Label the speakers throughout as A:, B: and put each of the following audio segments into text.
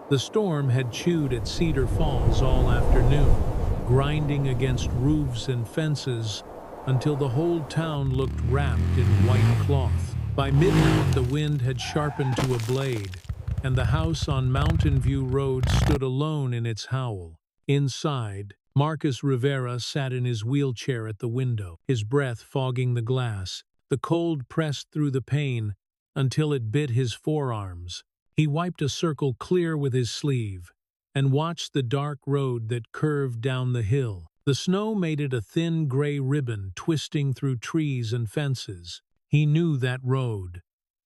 A: The storm had chewed at Cedar Falls all afternoon, grinding against roofs and fences until the whole town looked wrapped in white cloth. By midnight, the wind had sharpened to a blade, and the house on Mountain View Road stood alone in its howl. Inside, Marcus Rivera sat in his wheelchair at the window, his breath fogging the glass. The cold pressed through the pane until it bit his forearms. He wiped a circle clear with his sleeve and watched the dark road that curved down the hill. The snow made it a thin gray ribbon twisting through trees and fences. He knew that road,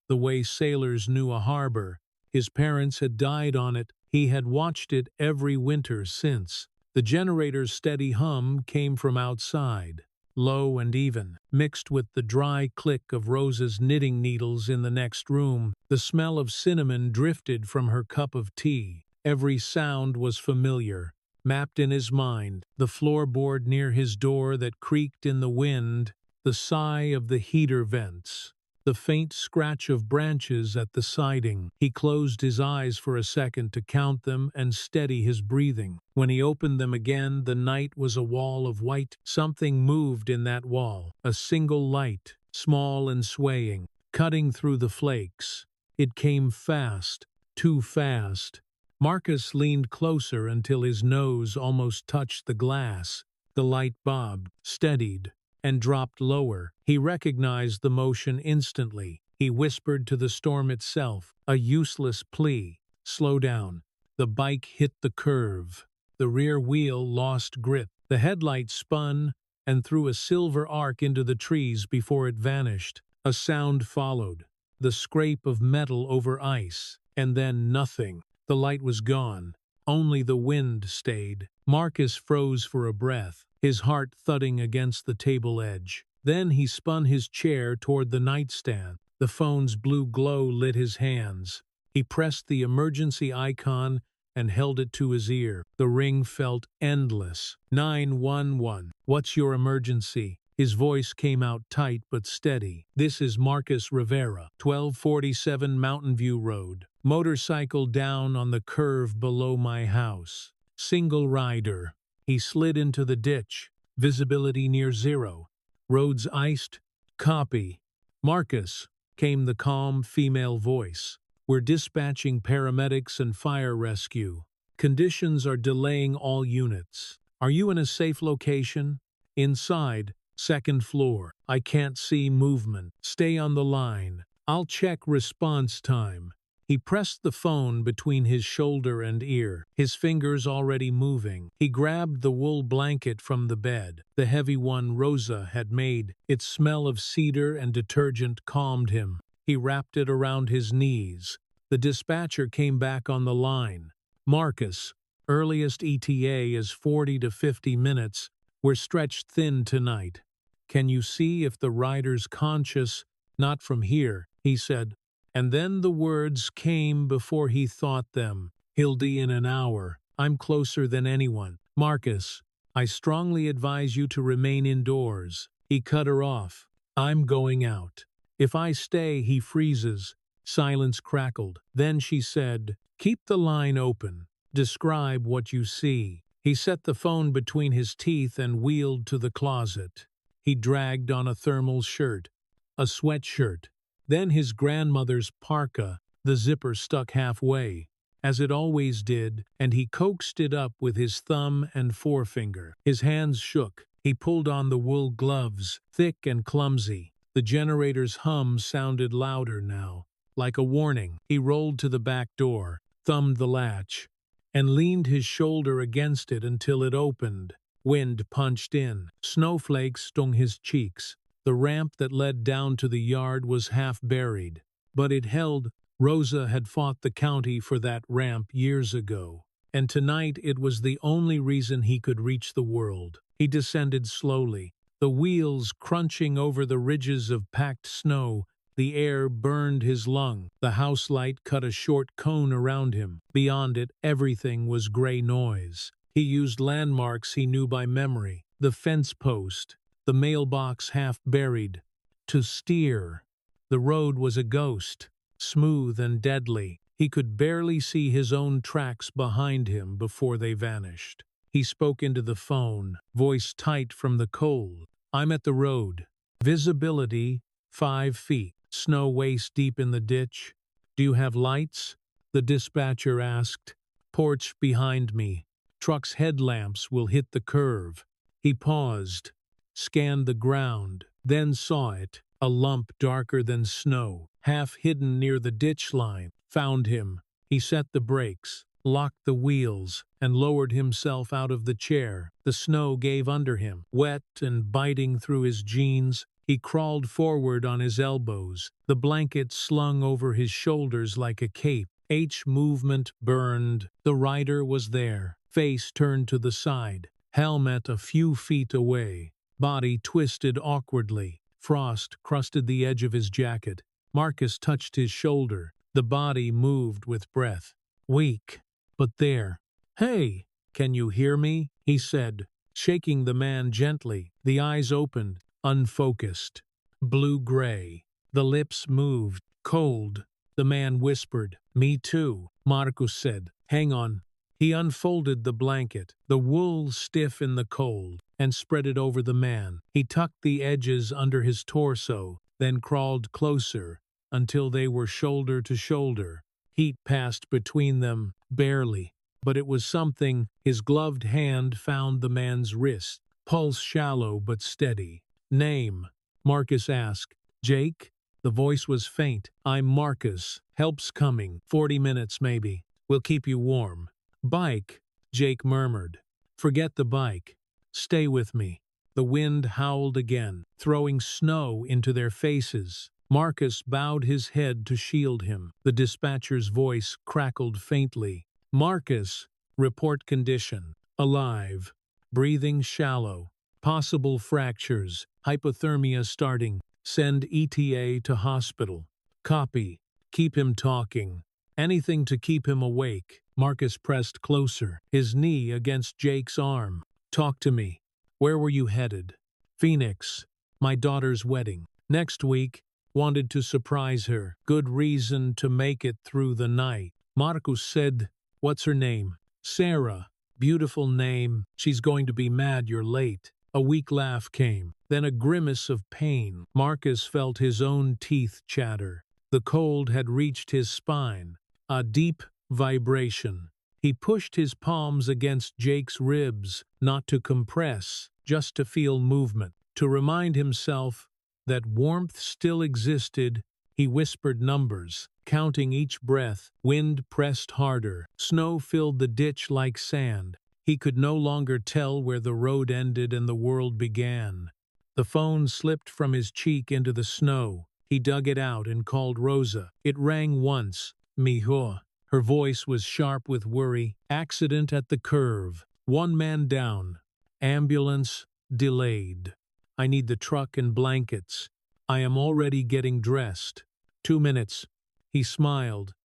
A: the way sailors knew a harbor. His parents had died on it. He had watched it every winter since. The generator's steady hum came from outside, low and even, mixed with the dry click of Rosa's knitting needles in the next room. The smell of cinnamon drifted from her cup of tea. Every sound was familiar, mapped in his mind: the floorboard near his door that creaked in the wind, the sigh of the heater vents, the faint scratch of branches at the siding. He closed his eyes for a second to count them and steady his breathing. When he opened them again, the night was a wall of white. Something moved in that wall, a single light, small and swaying, cutting through the flakes. It came fast, too fast. Marcus leaned closer until his nose almost touched the glass. The light bobbed, steadied, and dropped lower. He recognized the motion instantly. He whispered to the storm itself, a useless plea. Slow down. The bike hit the curve. The rear wheel lost grip. The headlight spun and threw a silver arc into the trees before it vanished. A sound followed, the scrape of metal over ice, and then nothing. The light was gone. Only the wind stayed. Marcus froze for a breath, his heart thudding against the table edge. Then he spun his chair toward the nightstand. The phone's blue glow lit his hands. He pressed the emergency icon and held it to his ear. The ring felt endless. 911. What's your emergency? His voice came out tight but steady. This is Marcus Rivera, 1247 Mountain View Road. Motorcycle down on the curve below my house. Single rider. He slid into the ditch. Visibility near zero. Roads iced. Copy. Marcus, came the calm female voice. We're dispatching paramedics and fire rescue. Conditions are delaying all units. Are you in a safe location? Inside, second floor. I can't see movement. Stay on the line. I'll check response time. He pressed the phone between his shoulder and ear, his fingers already moving. He grabbed the wool blanket from the bed, the heavy one Rosa had made. Its smell of cedar and detergent calmed him. He wrapped it around his knees. The dispatcher came back on the line. Marcus, earliest ETA is 40 to 50 minutes. We're stretched thin tonight. Can you see if the rider's conscious? Not from here, he said. And then the words came before he thought them. He'll be in an hour. I'm closer than anyone. Marcus, I strongly advise you to remain indoors. He cut her off. I'm going out. If I stay, he freezes. Silence crackled. Then she said, keep the line open. Describe what you see. He set the phone between his teeth and wheeled to the closet. He dragged on a thermal shirt, a sweatshirt, then his grandmother's parka, the zipper stuck halfway, as it always did, and he coaxed it up with his thumb and forefinger. His hands shook. He pulled on the wool gloves, thick and clumsy. The generator's hum sounded louder now, like a warning. He rolled to the back door, thumbed the latch, and leaned his shoulder against it until it opened. Wind punched in. Snowflakes stung his cheeks. The ramp that led down to the yard was half buried, but it held. Rosa had fought the county for that ramp years ago, and tonight it was the only reason he could reach the world. He descended slowly, the wheels crunching over the ridges of packed snow. The air burned his lung. The house light cut a short cone around him. Beyond it, everything was gray noise. He used landmarks he knew by memory. The fence post, the mailbox half buried. To steer. The road was a ghost, smooth and deadly. He could barely see his own tracks behind him before they vanished. He spoke into the phone, voice tight from the cold. "I'm at the road. Visibility, 5 feet. Snow waist deep in the ditch. Do you have lights?" The dispatcher asked. "Porch behind me. Truck's headlamps will hit the curve." He paused, scanned the ground, then saw it, a lump darker than snow, half hidden near the ditch line. Found him. He set the brakes, locked the wheels, and lowered himself out of the chair. The snow gave under him, wet and biting through his jeans. He crawled forward on his elbows, the blanket slung over his shoulders like a cape. Each movement burned. The rider was there, face turned to the side, helmet a few feet away, body twisted awkwardly. Frost crusted the edge of his jacket. Marcus touched his shoulder. The body moved with breath. Weak, but there. "Hey, can you hear me?" he said, shaking the man gently. The eyes opened, unfocused, blue-gray. The lips moved, cold. The man whispered. "Me too," Marcus said. "Hang on." He unfolded the blanket, the wool stiff in the cold, and spread it over the man. He tucked the edges under his torso, then crawled closer until they were shoulder to shoulder. Heat passed between them, barely, but it was something. His gloved hand found the man's wrist, pulse shallow but steady. "Name?" Marcus asked. "Jake?" The voice was faint. "I'm Marcus. Help's coming. 40 minutes maybe. We'll keep you warm." "Bike," Jake murmured. "Forget the bike. Stay with me." The wind howled again, throwing snow into their faces. Marcus bowed his head to shield him. The dispatcher's voice crackled faintly. "Marcus, report condition. Alive. Breathing shallow. Possible fractures. Hypothermia starting. Send ETA to hospital." "Copy. Keep him talking. Anything to keep him awake." Marcus pressed closer, his knee against Jake's arm. "Talk to me. Where were you headed?" "Phoenix. My daughter's wedding. Next week. Wanted to surprise her. Good reason to make it through the night." Marcus said, "What's her name?" "Sarah. Beautiful name. She's going to be mad you're late." A weak laugh came, then a grimace of pain. Marcus felt his own teeth chatter. The cold had reached his spine, a deep vibration. He pushed his palms against Jake's ribs, not to compress, just to feel movement, to remind himself that warmth still existed. He whispered numbers, counting each breath. Wind pressed harder. Snow filled the ditch like sand. He could no longer tell where the road ended and the world began. The phone slipped from his cheek into the snow. He dug it out and called Rosa. It rang once. "Mijo." Her voice was sharp with worry. "Accident at the curve. 1 man down. Ambulance delayed. I need the truck and blankets. I am already getting dressed." 2 minutes. He smiled.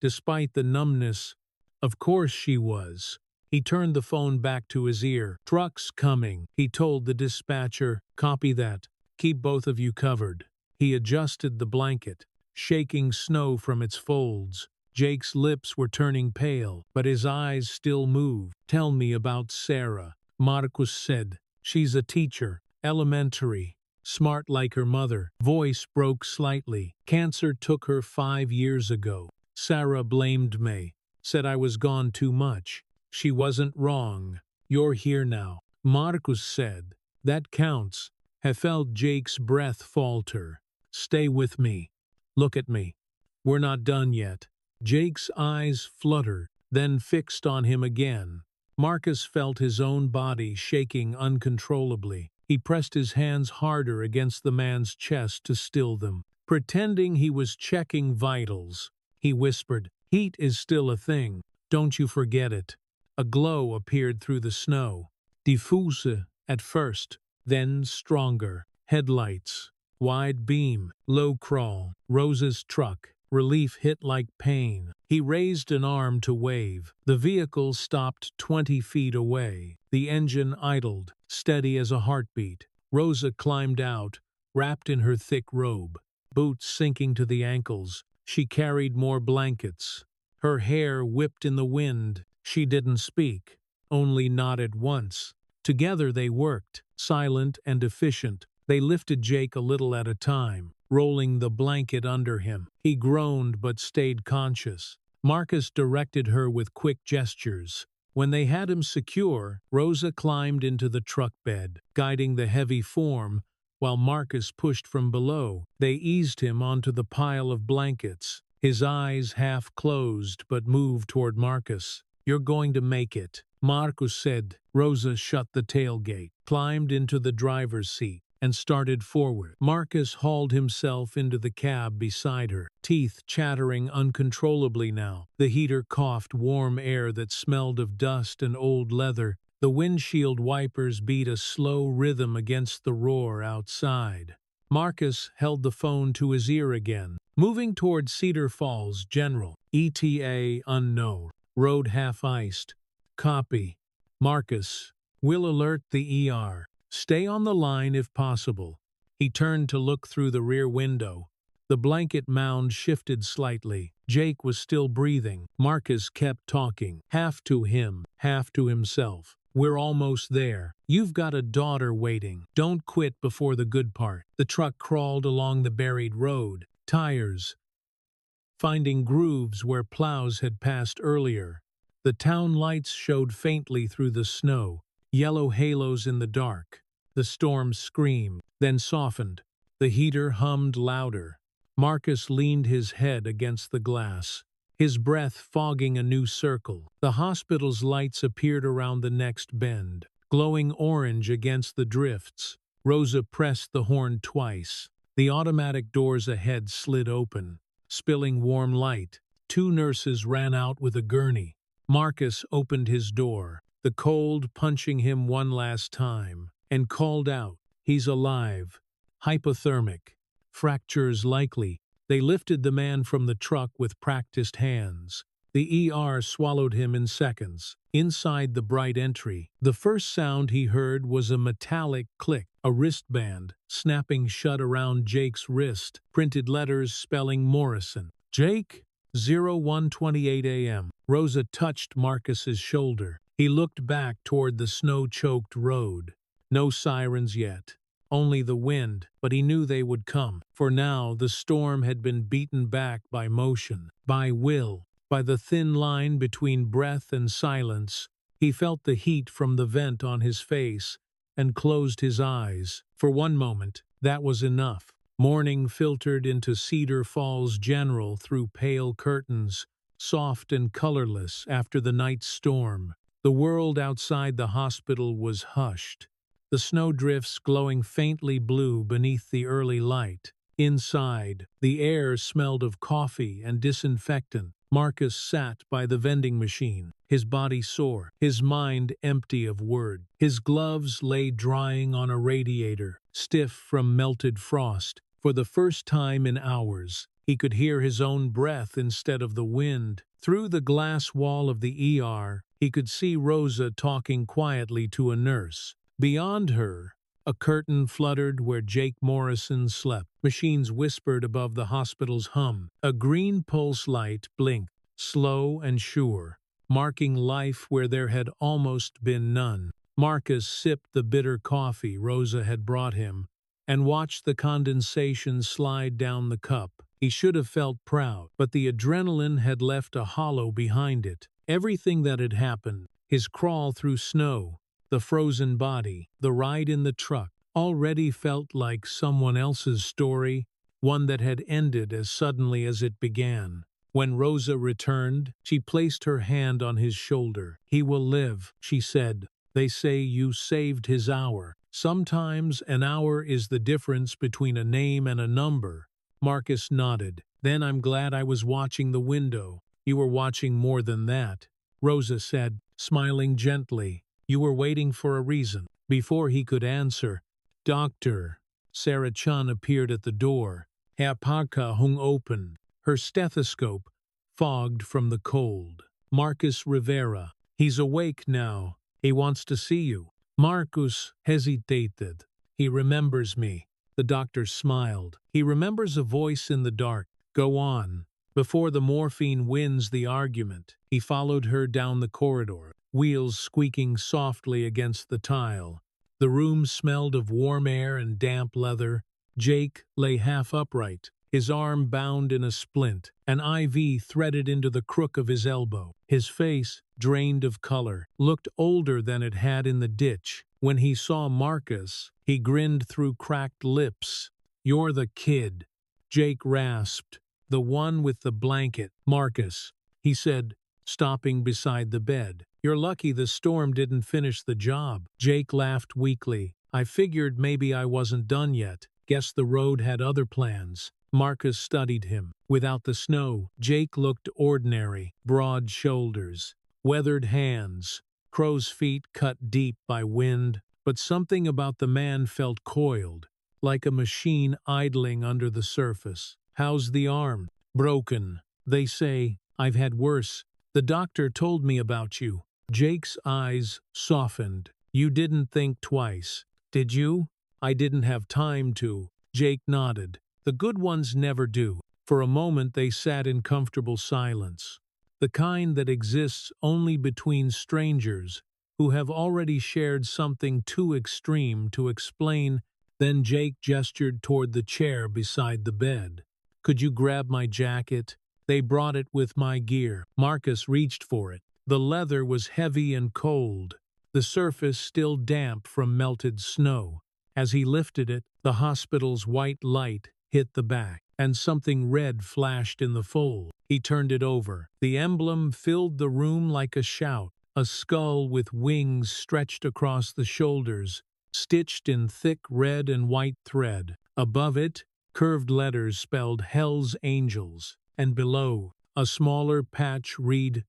A: Despite the numbness, of course she was. He turned the phone back to his ear. "Truck's coming," he told the dispatcher. "Copy that. Keep both of you covered." He adjusted the blanket, shaking snow from its folds. Jake's lips were turning pale, but his eyes still moved. "Tell me about Sarah," Marcus said. "She's a teacher, elementary, smart like her mother." Voice broke slightly. "Cancer took her 5 years ago. Sarah blamed me, said I was gone too much. She wasn't wrong. You're here now." Marcus said. "That counts." I felt Jake's breath falter. "Stay with me. Look at me. We're not done yet." Jake's eyes fluttered, then fixed on him again. Marcus felt his own body shaking uncontrollably. He pressed his hands harder against the man's chest to still them. Pretending he was checking vitals, he whispered, "Heat is still a thing. Don't you forget it." A glow appeared through the snow. Diffuse at first, then stronger. Headlights. Wide beam. Low crawl. Rosa's truck. Relief hit like pain. He raised an arm to wave. The vehicle stopped 20 feet away. The engine idled, steady as a heartbeat. Rosa climbed out, wrapped in her thick robe, boots sinking to the ankles. She carried more blankets. Her hair whipped in the wind. She didn't speak, only nodded once. Together they worked, silent and efficient. They lifted Jake a little at a time, rolling the blanket under him. He groaned but stayed conscious. Marcus directed her with quick gestures. When they had him secure, Rosa climbed into the truck bed, guiding the heavy form, while Marcus pushed from below. They eased him onto the pile of blankets. His eyes half closed but moved toward Marcus. "You're going to make it," Marcus said. Rosa shut the tailgate, climbed into the driver's seat, and started forward. Marcus hauled himself into the cab beside her, teeth chattering uncontrollably now. The heater coughed warm air that smelled of dust and old leather. The windshield wipers beat a slow rhythm against the roar outside. Marcus held the phone to his ear again. "Moving toward Cedar Falls, General. ETA unknown. Road half iced. Copy. Marcus. Will alert the ER. Stay on the line if possible." He turned to look through the rear window. The blanket mound shifted slightly. Jake was still breathing. Marcus kept talking, half to him, half to himself. "We're almost there. You've got a daughter waiting. Don't quit before the good part." The truck crawled along the buried road, tires finding grooves where plows had passed earlier. The town lights showed faintly through the snow, yellow halos in the dark. The storm screamed, then softened. The heater hummed louder. Marcus leaned his head against the glass, his breath fogging a new circle. The hospital's lights appeared around the next bend, glowing orange against the drifts. Rosa pressed the horn twice. The automatic doors ahead slid open, spilling warm light. Two nurses ran out with a gurney. Marcus opened his door, the cold punching him one last time, and called out, "He's alive. Hypothermic. Fractures likely." They lifted the man from the truck with practiced hands. The ER swallowed him in seconds. Inside the bright entry, the first sound he heard was a metallic click, a wristband snapping shut around Jake's wrist, printed letters spelling Morrison. "Jake, 01:28 a.m. Rosa touched Marcus's shoulder. He looked back toward the snow-choked road. No sirens yet, only the wind, but he knew they would come. For now, the storm had been beaten back by motion, by will, by the thin line between breath and silence. He felt the heat from the vent on his face and closed his eyes. For one moment, that was enough. Morning filtered into Cedar Falls General through pale curtains, soft and colorless after the night's storm. The world outside the hospital was hushed, the snowdrifts glowing faintly blue beneath the early light. Inside, the air smelled of coffee and disinfectant. Marcus sat by the vending machine, his body sore, his mind empty of word. His gloves lay drying on a radiator, stiff from melted frost. For the first time in hours, he could hear his own breath instead of the wind. Through the glass wall of the ER, he could see Rosa talking quietly to a nurse. Beyond her, a curtain fluttered where Jake Morrison slept. Machines whispered above the hospital's hum. A green pulse light blinked, slow and sure, marking life where there had almost been none. Marcus sipped the bitter coffee Rosa had brought him and watched the condensation slide down the cup. He should have felt proud, but the adrenaline had left a hollow behind it. Everything that had happened, his crawl through snow, the frozen body, the ride in the truck, already felt like someone else's story, one that had ended as suddenly as it began. When Rosa returned, she placed her hand on his shoulder. "He will live," she said. "They say you saved his hour." Sometimes an hour is the difference between a name and a number. Marcus nodded. "Then I'm glad I was watching the window." "You were watching more than that," Rosa said, smiling gently. "You were waiting for a reason." Before he could answer, "Doctor." Sarah Chun appeared at the door. Herr Parka hung open, her stethoscope fogged from the cold. "Marcus Rivera. He's awake now. He wants to see you." Marcus hesitated. "He remembers me." The doctor smiled. "He remembers a voice in the dark." "Go on." before the morphine wins the argument. He followed her down the corridor, wheels squeaking softly against the tile. The room smelled of warm air and damp leather. Jake lay half upright, his arm bound in a splint, an IV threaded into the crook of his elbow. His face, drained of color, looked older than it had in the ditch. When he saw Marcus, he grinned through cracked lips. "You're the kid," Jake rasped. "The one with the blanket." "Marcus," he said, stopping beside the bed. "You're lucky the storm didn't finish the job." Jake laughed weakly. "I figured maybe I wasn't done yet. Guess the road had other plans." Marcus studied him. Without the snow, Jake looked ordinary. Broad shoulders, weathered hands, crow's feet cut deep by wind. But something about the man felt coiled, like a machine idling under the surface. "How's the arm?" "Broken. They say I've had worse. The doctor told me about you." Jake's eyes softened. "You didn't think twice, did you?" "I didn't have time to." Jake nodded. "The good ones never do." For a moment they sat in comfortable silence, the kind that exists only between strangers who have already shared something too extreme to explain. Then Jake gestured toward the chair beside the bed. "Could you grab my jacket? They brought it with my gear." Marcus reached for it. The leather was heavy and cold, the surface still damp from melted snow. As he lifted it, the hospital's white light hit the back, and something red flashed in the fold. He turned it over. The emblem filled the room like a shout, a skull with wings stretched across the shoulders, stitched in thick red and white thread. Above it, curved letters spelled Hell's Angels, and below, a smaller patch read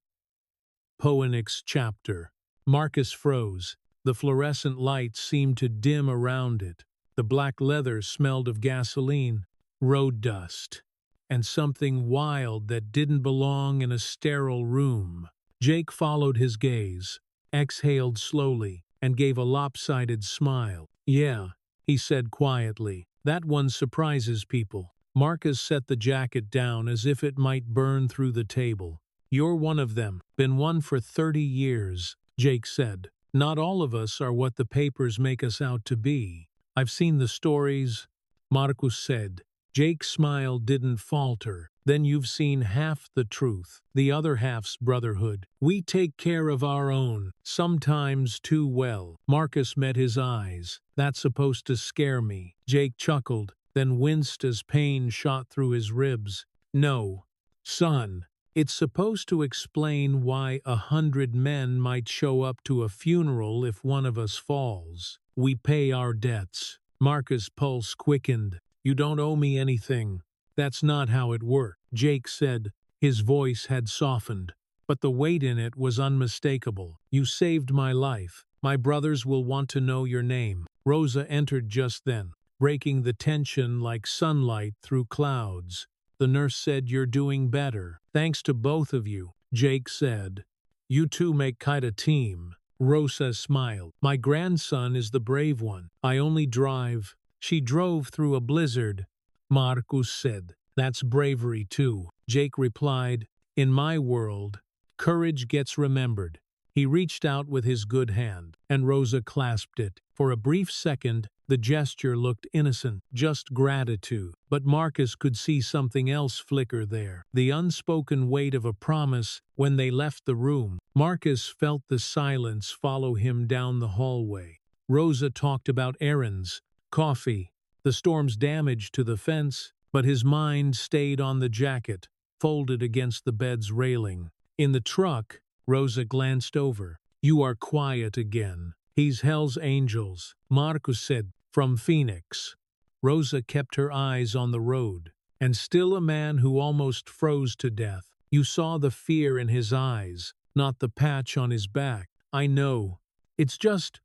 A: Poenix Chapter. Marcus froze. The fluorescent light seemed to dim around it. The black leather smelled of gasoline, road dust, and something wild that didn't belong in a sterile room. Jake followed his gaze, exhaled slowly, and gave a lopsided smile. "Yeah," he said quietly, "that one surprises people." Marcus set the jacket down as if it might burn through the table. "You're one of them. Been one for 30 years, Jake said. "Not all of us are what the papers make us out to be." "I've seen the stories," Marcus said. Jake's smile didn't falter. "Then you've seen half the truth. The other half's brotherhood. We take care of our own, sometimes too well." Marcus met his eyes. "That's supposed to scare me." Jake chuckled, then winced as pain shot through his ribs. "No, son. It's supposed to explain why 100 men might show up to a funeral if one of us falls. We pay our debts." Marcus' pulse quickened. "You don't owe me anything." "That's not how it worked," Jake said. His voice had softened, but the weight in it was unmistakable. "You saved my life. My brothers will want to know your name." Rosa entered just then, breaking the tension like sunlight through clouds. "The nurse said you're doing better." "Thanks to both of you," Jake said. "You two make quite a team." Rosa smiled. "My grandson is the brave one. I only drive." "She drove through a blizzard," Marcus said. "That's bravery too," Jake replied. "In my world, courage gets remembered." He reached out with his good hand, and Rosa clasped it. For a brief second, the gesture looked innocent, just gratitude. But Marcus could see something else flicker there, the unspoken weight of a promise. When they left the room, Marcus felt the silence follow him down the hallway. Rosa talked about errands, coffee, the storm's damage to the fence, but his mind stayed on the jacket, folded against the bed's railing. In the truck, Rosa glanced over. "You are quiet again." "He's Hell's Angels," Marcus said, "from Phoenix." Rosa kept her eyes on the road. "And still a man who almost froze to death." "You saw the fear in his eyes, not the patch on his back." "I know. It's just,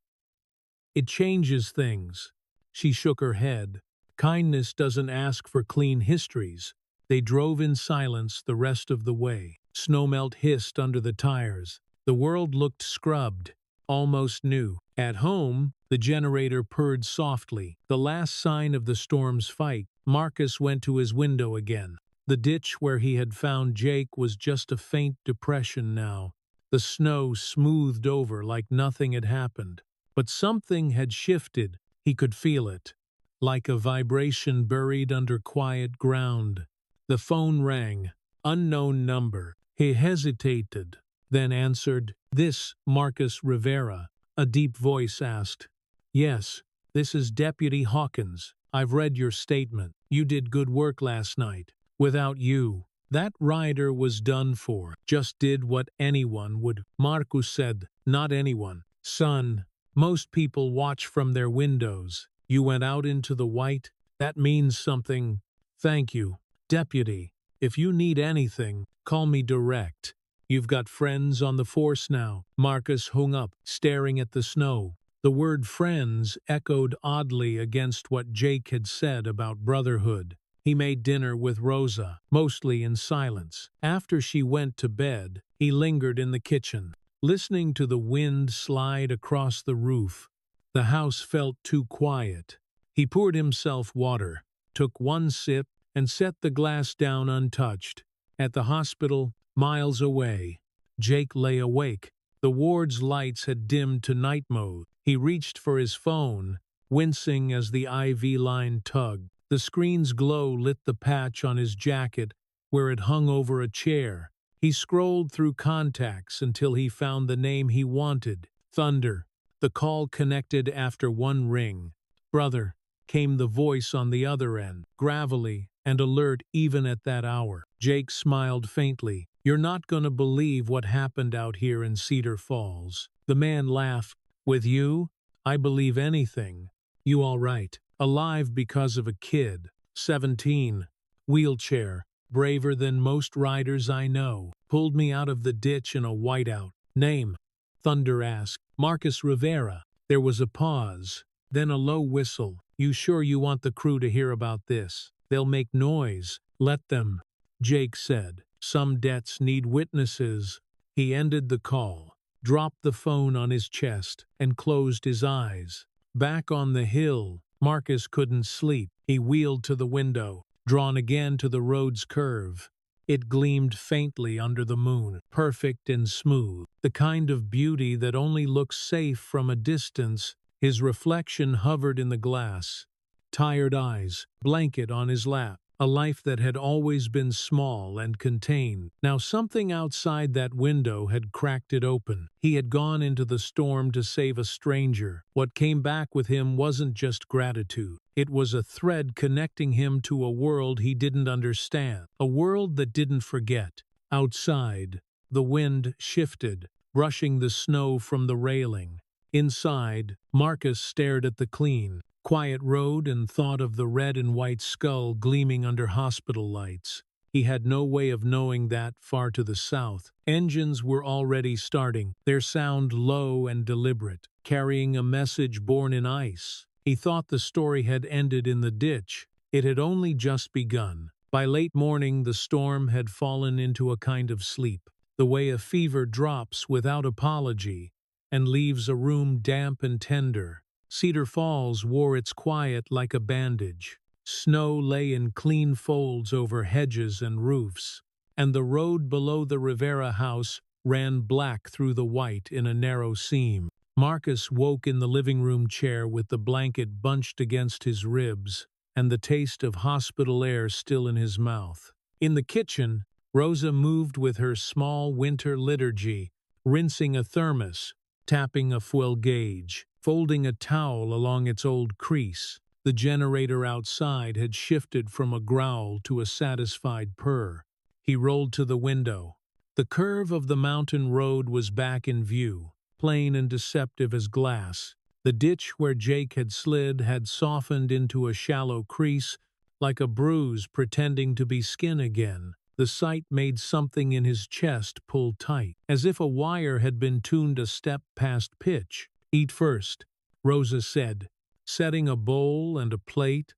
A: it changes things." She shook her head. "Kindness doesn't ask for clean histories." They drove in silence the rest of the way. Snowmelt hissed under the tires. The world looked scrubbed, almost new. At home, the generator purred softly, the last sign of the storm's fight. Marcus went to his window again. The ditch where he had found Jake was just a faint depression now, the snow smoothed over like nothing had happened. But something had shifted, he could feel it, like a vibration buried under quiet ground. The phone rang, unknown number. He hesitated, then answered. "This Marcus Rivera," a deep voice asked. "Yes, this is Deputy Hawkins. I've read your statement. You did good work last night. Without you, that rider was done for. Just did what anyone would." Marcus said, "Not anyone. Son, most people watch from their windows. You went out into the white. That means something. Thank you, Deputy. If you need anything, call me direct. You've got friends on the force now." Marcus hung up, staring at the snow. The word friends echoed oddly against what Jake had said about brotherhood. He made dinner with Rosa, mostly in silence. After she went to bed, he lingered in the kitchen, listening to the wind slide across the roof. The house felt too quiet. He poured himself water, took one sip, and set the glass down untouched. At the hospital, miles away, Jake lay awake. The ward's lights had dimmed to night mode. He reached for his phone, wincing as the IV line tugged. The screen's glow lit the patch on his jacket where it hung over a chair. He scrolled through contacts until he found the name he wanted. Thunder. The call connected after one ring. "Brother," came the voice on the other end, gravelly and alert even at that hour. Jake smiled faintly. "You're not going to believe what happened out here in Cedar Falls." The man laughed. "With you, I believe anything. You all right? Alive because of a kid. 17. Wheelchair. Braver than most riders I know. Pulled me out of the ditch in a whiteout." "Name?" Thunder asked. "Marcus Rivera." There was a pause, then a low whistle. "You sure you want the crew to hear about this? They'll make noise." "Let them," Jake said. "Some debts need witnesses." He ended the call, dropped the phone on his chest, and closed his eyes. Back on the hill, Marcus couldn't sleep. He wheeled to the window, drawn again to the road's curve. It gleamed faintly under the moon, perfect and smooth, the kind of beauty that only looks safe from a distance. His reflection hovered in the glass. Tired eyes, blanket on his lap. A life that had always been small and contained. Now something outside that window had cracked it open. He had gone into the storm to save a stranger. What came back with him wasn't just gratitude. It was a thread connecting him to a world he didn't understand. A world that didn't forget. Outside, the wind shifted, brushing the snow from the railing. Inside, Marcus stared at the clean, quiet road and thought of the red and white skull gleaming under hospital lights. He had no way of knowing that far to the south, engines were already starting, their sound low and deliberate, carrying a message born in ice. He thought the story had ended in the ditch. It had only just begun. By late morning, the storm had fallen into a kind of sleep, the way a fever drops without apology and leaves a room damp and tender. Cedar Falls wore its quiet like a bandage. Snow lay in clean folds over hedges and roofs, and the road below the Rivera house ran black through the white in a narrow seam. Marcus woke in the living room chair with the blanket bunched against his ribs and the taste of hospital air still in his mouth. In the kitchen, Rosa moved with her small winter liturgy, rinsing a thermos, tapping a fuel gauge, folding a towel along its old crease. The generator outside had shifted from a growl to a satisfied purr. He rolled to the window. The curve of the mountain road was back in view, plain and deceptive as glass. The ditch where Jake had slid had softened into a shallow crease, like a bruise pretending to be skin again. The sight made something in his chest pull tight, as if a wire had been tuned a step past pitch. "Eat first," Rosa said, setting a bowl and a plate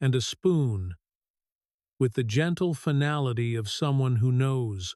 A: and a spoon, with the gentle finality of someone who knows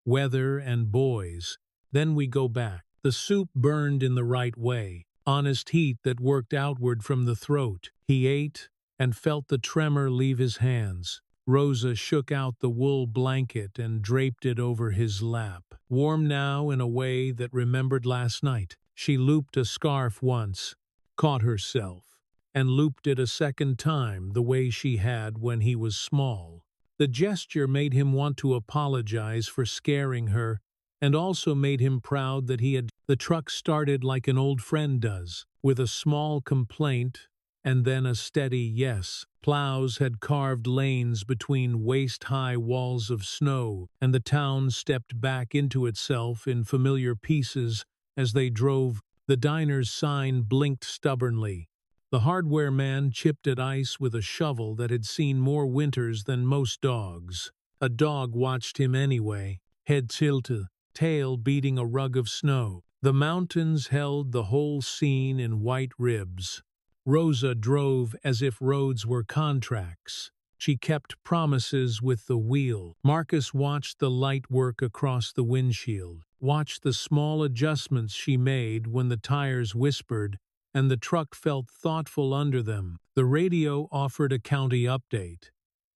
A: weather and boys. "Then we go back." The soup burned in the right way, honest heat that worked outward from the throat. He ate and felt the tremor leave his hands. Rosa shook out the wool blanket and draped it over his lap, warm now in a way that remembered last night. She looped a scarf once, caught herself, and looped it a second time the way she had when he was small. The gesture made him want to apologize for scaring her, and also made him proud that he had. The truck started like an old friend does, with a small complaint and then a steady yes. Plows had carved lanes between waist-high walls of snow, and the town stepped back into itself in familiar pieces as they drove. The diner's sign blinked stubbornly. The hardware man chipped at ice with a shovel that had seen more winters than most dogs. A dog watched him anyway, head tilted, tail beating a rug of snow. The mountains held the whole scene in white ribs. Rosa drove as if roads were contracts. She kept promises with the wheel. Marcus watched the light work across the windshield, watched the small adjustments she made when the tires whispered and the truck felt thoughtful under them. The radio offered a county update,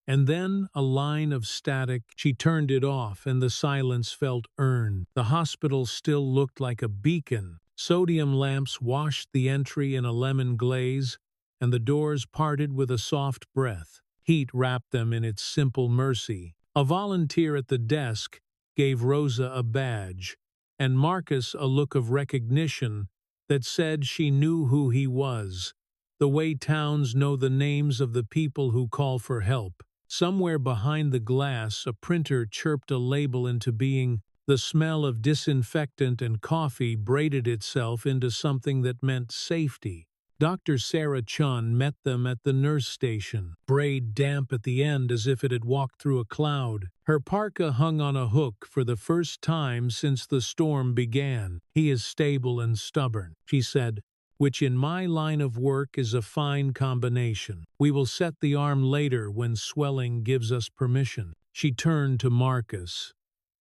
A: and then a line of static. She turned it off and the silence felt earned. The hospital still looked like a beacon. Sodium lamps washed the entry in a lemon glaze, and the doors parted with a soft breath. Heat wrapped them in its simple mercy. A volunteer at the desk gave Rosa a badge, and Marcus a look of recognition that said she knew who he was, the way towns know the names of the people who call for help. Somewhere behind the glass, a printer chirped a label into being. The smell of disinfectant and coffee braided itself into something that meant safety. Dr. Sarah Chun met them at the nurse station, braid damp at the end as if it had walked through a cloud. Her parka hung on a hook for the first time since the storm began. "He is stable and stubborn," she said, "which in my line of work is a fine combination. We will set the arm later when swelling gives us permission." She turned to Marcus,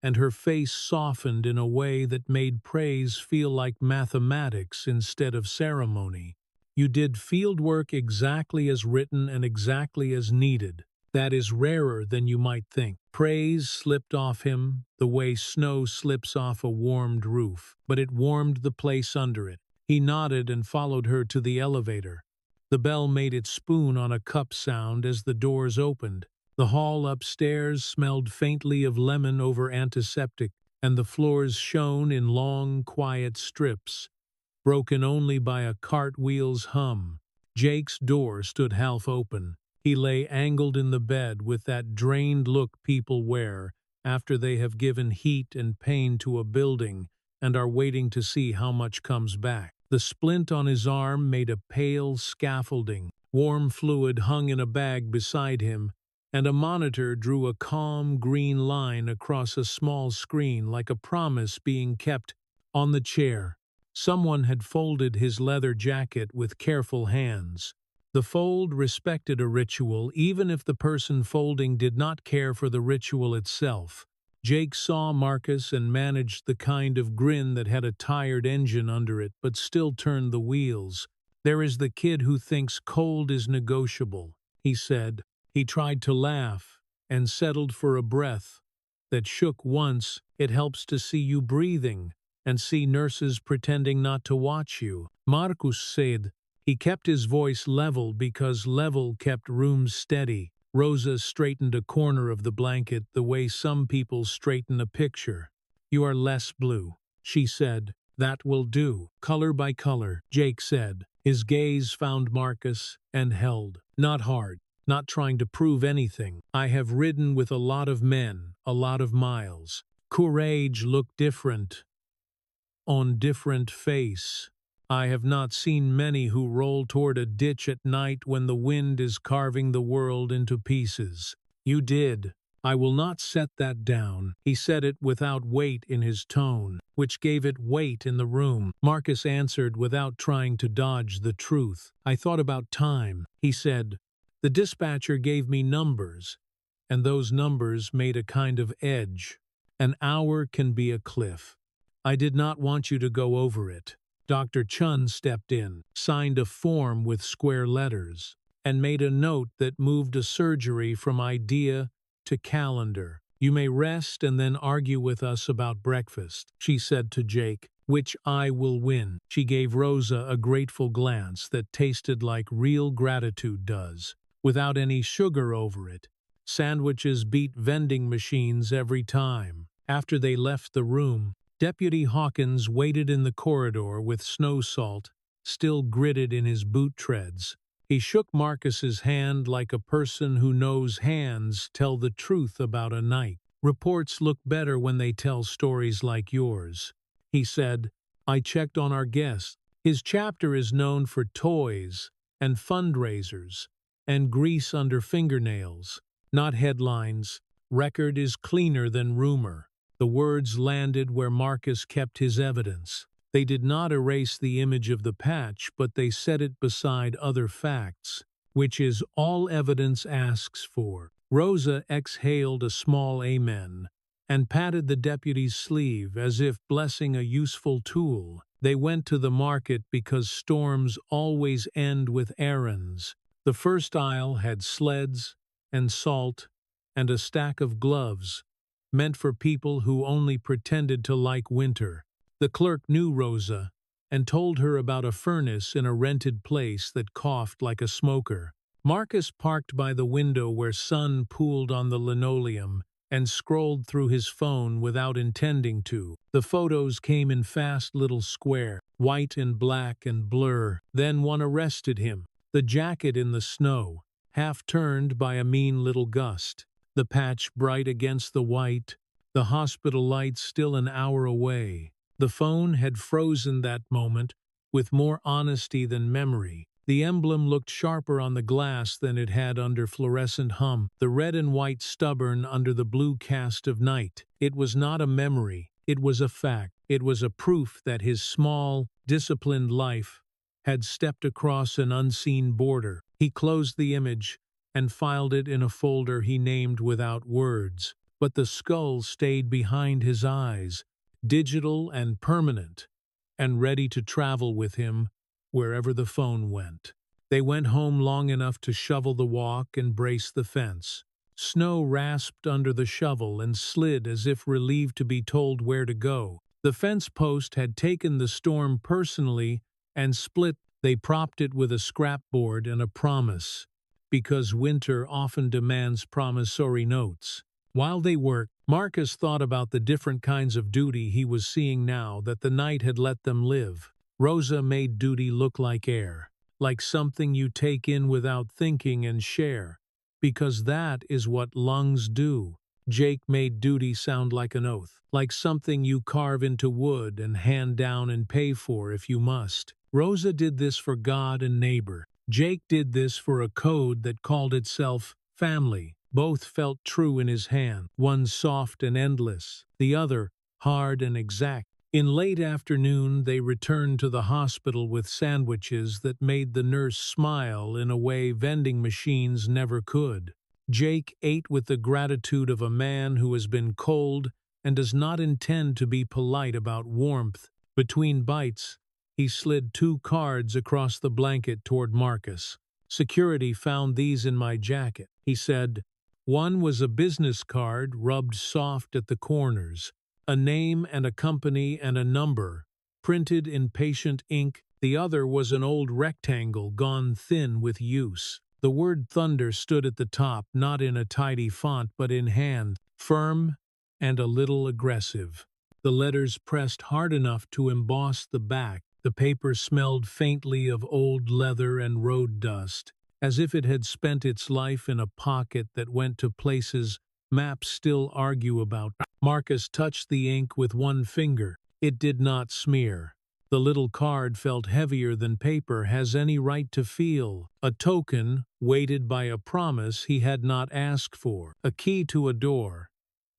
A: and her face softened in a way that made praise feel like mathematics instead of ceremony. "You did field work exactly as written and exactly as needed. That is rarer than you might think." Praise slipped off him the way snow slips off a warmed roof, but it warmed the place under it. He nodded and followed her to the elevator. The bell made its spoon on a cup sound as the doors opened. The hall upstairs smelled faintly of lemon over antiseptic, and the floors shone in long, quiet strips, broken only by a cartwheel's hum. Jake's door stood half open. He lay angled in the bed with that drained look people wear after they have given heat and pain to a building and are waiting to see how much comes back. The splint on his arm made a pale scaffolding. Warm fluid hung in a bag beside him, and a monitor drew a calm green line across a small screen like a promise being kept. On the chair, someone had folded his leather jacket with careful hands. The fold respected a ritual, even if the person folding did not care for the ritual itself. Jake saw Marcus and managed the kind of grin that had a tired engine under it but still turned the wheels. "There is the kid who thinks cold is negotiable," he said. He tried to laugh and settled for a breath that shook once. "It helps to see you breathing and see nurses pretending not to watch you," Marcus said. He kept his voice level because level kept rooms steady. Rosa straightened a corner of the blanket the way some people straighten a picture. "You are less blue," she said. "That will do. Color by color," Jake said. His gaze found Marcus and held. "Not hard. Not trying to prove anything. I have ridden with a lot of men, a lot of miles. Courage look different on different face. I have not seen many who roll toward a ditch at night when the wind is carving the world into pieces. You did. I will not set that down." He said it without weight in his tone, which gave it weight in the room. Marcus answered without trying to dodge the truth. "I thought about time," he said. "The dispatcher gave me numbers, and those numbers made a kind of edge. An hour can be a cliff. I did not want you to go over it." Dr. Chun stepped in, signed a form with square letters, and made a note that moved a surgery from idea to calendar. "You may rest and then argue with us about breakfast," she said to Jake. "Which I will win." She gave Rosa a grateful glance that tasted like real gratitude does, without any sugar over it. Sandwiches beat vending machines every time. After they left the room, Deputy Hawkins waited in the corridor with snow salt still gritted in his boot treads. He shook Marcus's hand like a person who knows hands tell the truth about a night. "Reports look better when they tell stories like yours," he said. "I checked on our guest. His chapter is known for toys and fundraisers and grease under fingernails, not headlines. Record is cleaner than rumor." The words landed where Marcus kept his evidence. They did not erase the image of the patch, but they set it beside other facts, which is all evidence asks for. Rosa exhaled a small amen and patted the deputy's sleeve as if blessing a useful tool. They went to the market because storms always end with errands. The first aisle had sleds and salt and a stack of gloves, meant for people who only pretended to like winter. The clerk knew Rosa and told her about a furnace in a rented place that coughed like a smoker. Marcus parked by the window where sun pooled on the linoleum and scrolled through his phone without intending to. The photos came in fast little square, white and black and blur. Then one arrested him. The jacket in the snow, half turned by a mean little gust. The patch bright against the white, the hospital lights still an hour away. The phone had frozen that moment with more honesty than memory. The emblem looked sharper on the glass than it had under fluorescent hum, the red and white stubborn under the blue cast of night. It was not a memory, it was a fact. It was a proof that his small, disciplined life had stepped across an unseen border. He closed the image and filed it in a folder he named without words. But the skull stayed behind his eyes, digital and permanent, and ready to travel with him wherever the phone went. They went home long enough to shovel the walk and brace the fence. Snow rasped under the shovel and slid as if relieved to be told where to go. The fence post had taken the storm personally and split. They propped it with a scrap board and a promise, because winter often demands promissory notes. While they worked, Marcus thought about the different kinds of duty he was seeing now that the night had let them live. Rosa made duty look like air, like something you take in without thinking and share, because that is what lungs do. Jake made duty sound like an oath, like something you carve into wood and hand down and pay for if you must. Rosa did this for God and neighbor. Jake did this for a code that called itself family. Both felt true in his hand, one soft and endless, the other hard and exact. In late afternoon, they returned to the hospital with sandwiches that made the nurse smile in a way vending machines never could. Jake ate with the gratitude of a man who has been cold and does not intend to be polite about warmth. Between bites, he slid 2 cards across the blanket toward Marcus. "Security found these in my jacket," he said. One was a business card rubbed soft at the corners, a name and a company and a number, printed in patient ink. The other was an old rectangle gone thin with use. The word Thunder stood at the top, not in a tidy font but in hand, firm and a little aggressive. The letters pressed hard enough to emboss the back. The paper smelled faintly of old leather and road dust, as if it had spent its life in a pocket that went to places maps still argue about. Marcus touched the ink with one finger. It did not smear. The little card felt heavier than paper has any right to feel. A token, weighted by a promise he had not asked for. A key to a door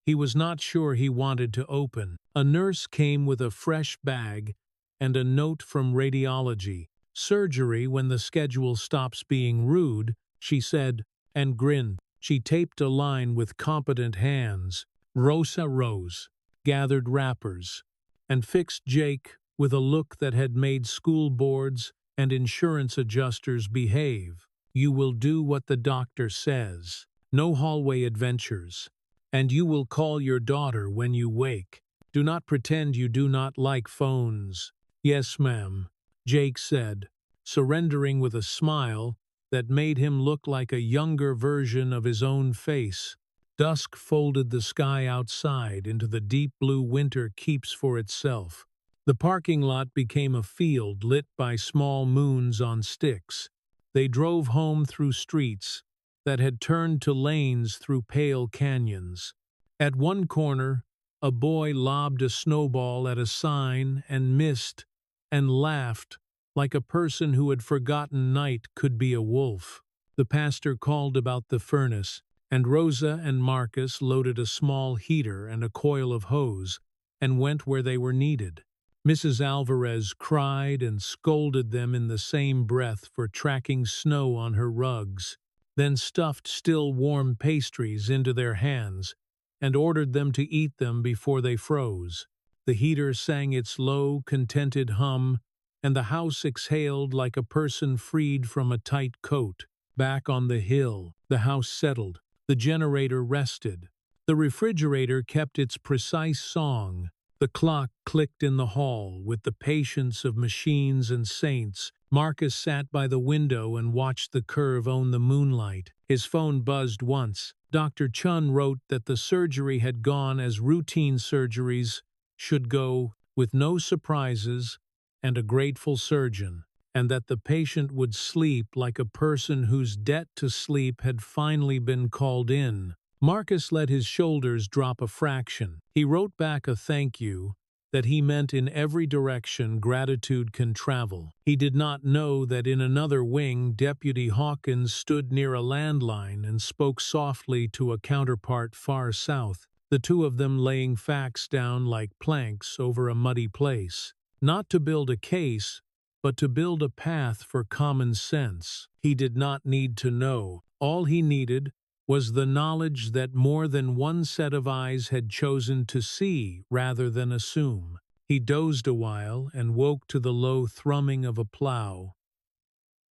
A: he was not sure he wanted to open. A nurse came with a fresh bag and a note from radiology. "Surgery when the schedule stops being rude," she said, and grinned. She taped a line with competent hands. Rosa rose, gathered wrappers, and fixed Jake with a look that had made school boards and insurance adjusters behave. You will do what the doctor says. No hallway adventures. And you will call your daughter when you wake. Do not pretend you do not like phones. Yes, ma'am, Jake said, surrendering with a smile that made him look like a younger version of his own face. Dusk folded the sky outside into the deep blue winter keeps for itself. The parking lot became a field lit by small moons on sticks. They drove home through streets that had turned to lanes through pale canyons. At one corner, a boy lobbed a snowball at a sign and missed, and laughed like a person who had forgotten night could be a wolf. The pastor called about the furnace, and Rosa and Marcus loaded a small heater and a coil of hose and went where they were needed. Mrs. Alvarez cried and scolded them in the same breath for tracking snow on her rugs, then stuffed still warm pastries into their hands and ordered them to eat them before they froze. The heater sang its low, contented hum, and the house exhaled like a person freed from a tight coat. Back on the hill, the house settled. The generator rested. The refrigerator kept its precise song. The clock clicked in the hall with the patience of machines and saints. Marcus sat by the window and watched the curve own the moonlight. His phone buzzed once. Dr. Chun wrote that the surgery had gone as routine surgeries should go, with no surprises and a grateful surgeon, and that the patient would sleep like a person whose debt to sleep had finally been called in. Marcus let his shoulders drop a fraction. He wrote back a thank you that he meant in every direction gratitude can travel. He did not know that in another wing, Deputy Hawkins stood near a landline and spoke softly to a counterpart far south, the two of them laying facts down like planks over a muddy place. Not to build a case, but to build a path for common sense. He did not need to know. All he needed was the knowledge that more than one set of eyes had chosen to see rather than assume. He dozed a while and woke to the low thrumming of a plow,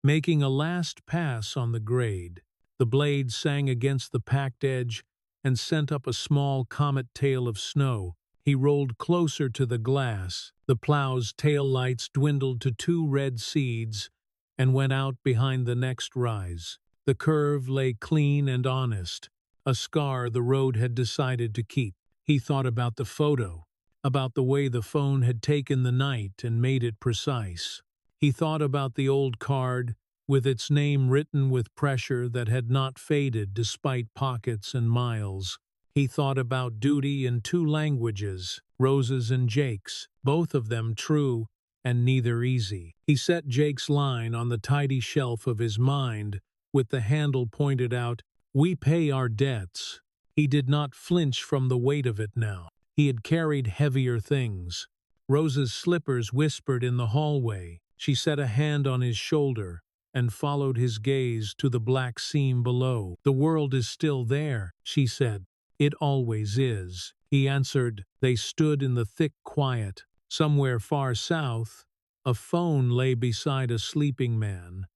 A: making a last pass on the grade. The blade sang against the packed edge and sent up a small comet tail of snow. He rolled closer to the glass. The plow's tail lights dwindled to 2 red seeds and went out behind the next rise. The curve lay clean and honest, a scar the road had decided to keep. He thought about the photo, about the way the phone had taken the night and made it precise. He thought about the old card, with its name written with pressure that had not faded despite pockets and miles. He thought about duty in 2 languages, Rosa's and Jake's, both of them true and neither easy. He set Jake's line on the tidy shelf of his mind, with the handle pointed out, "We pay our debts." He did not flinch from the weight of it now. He had carried heavier things. Rosa's slippers whispered in the hallway. She set a hand on his shoulder and followed his gaze to the black seam below. "The world is still there," she said. "It always is," he answered. They stood in the thick quiet. Somewhere far south, a phone lay beside a sleeping man,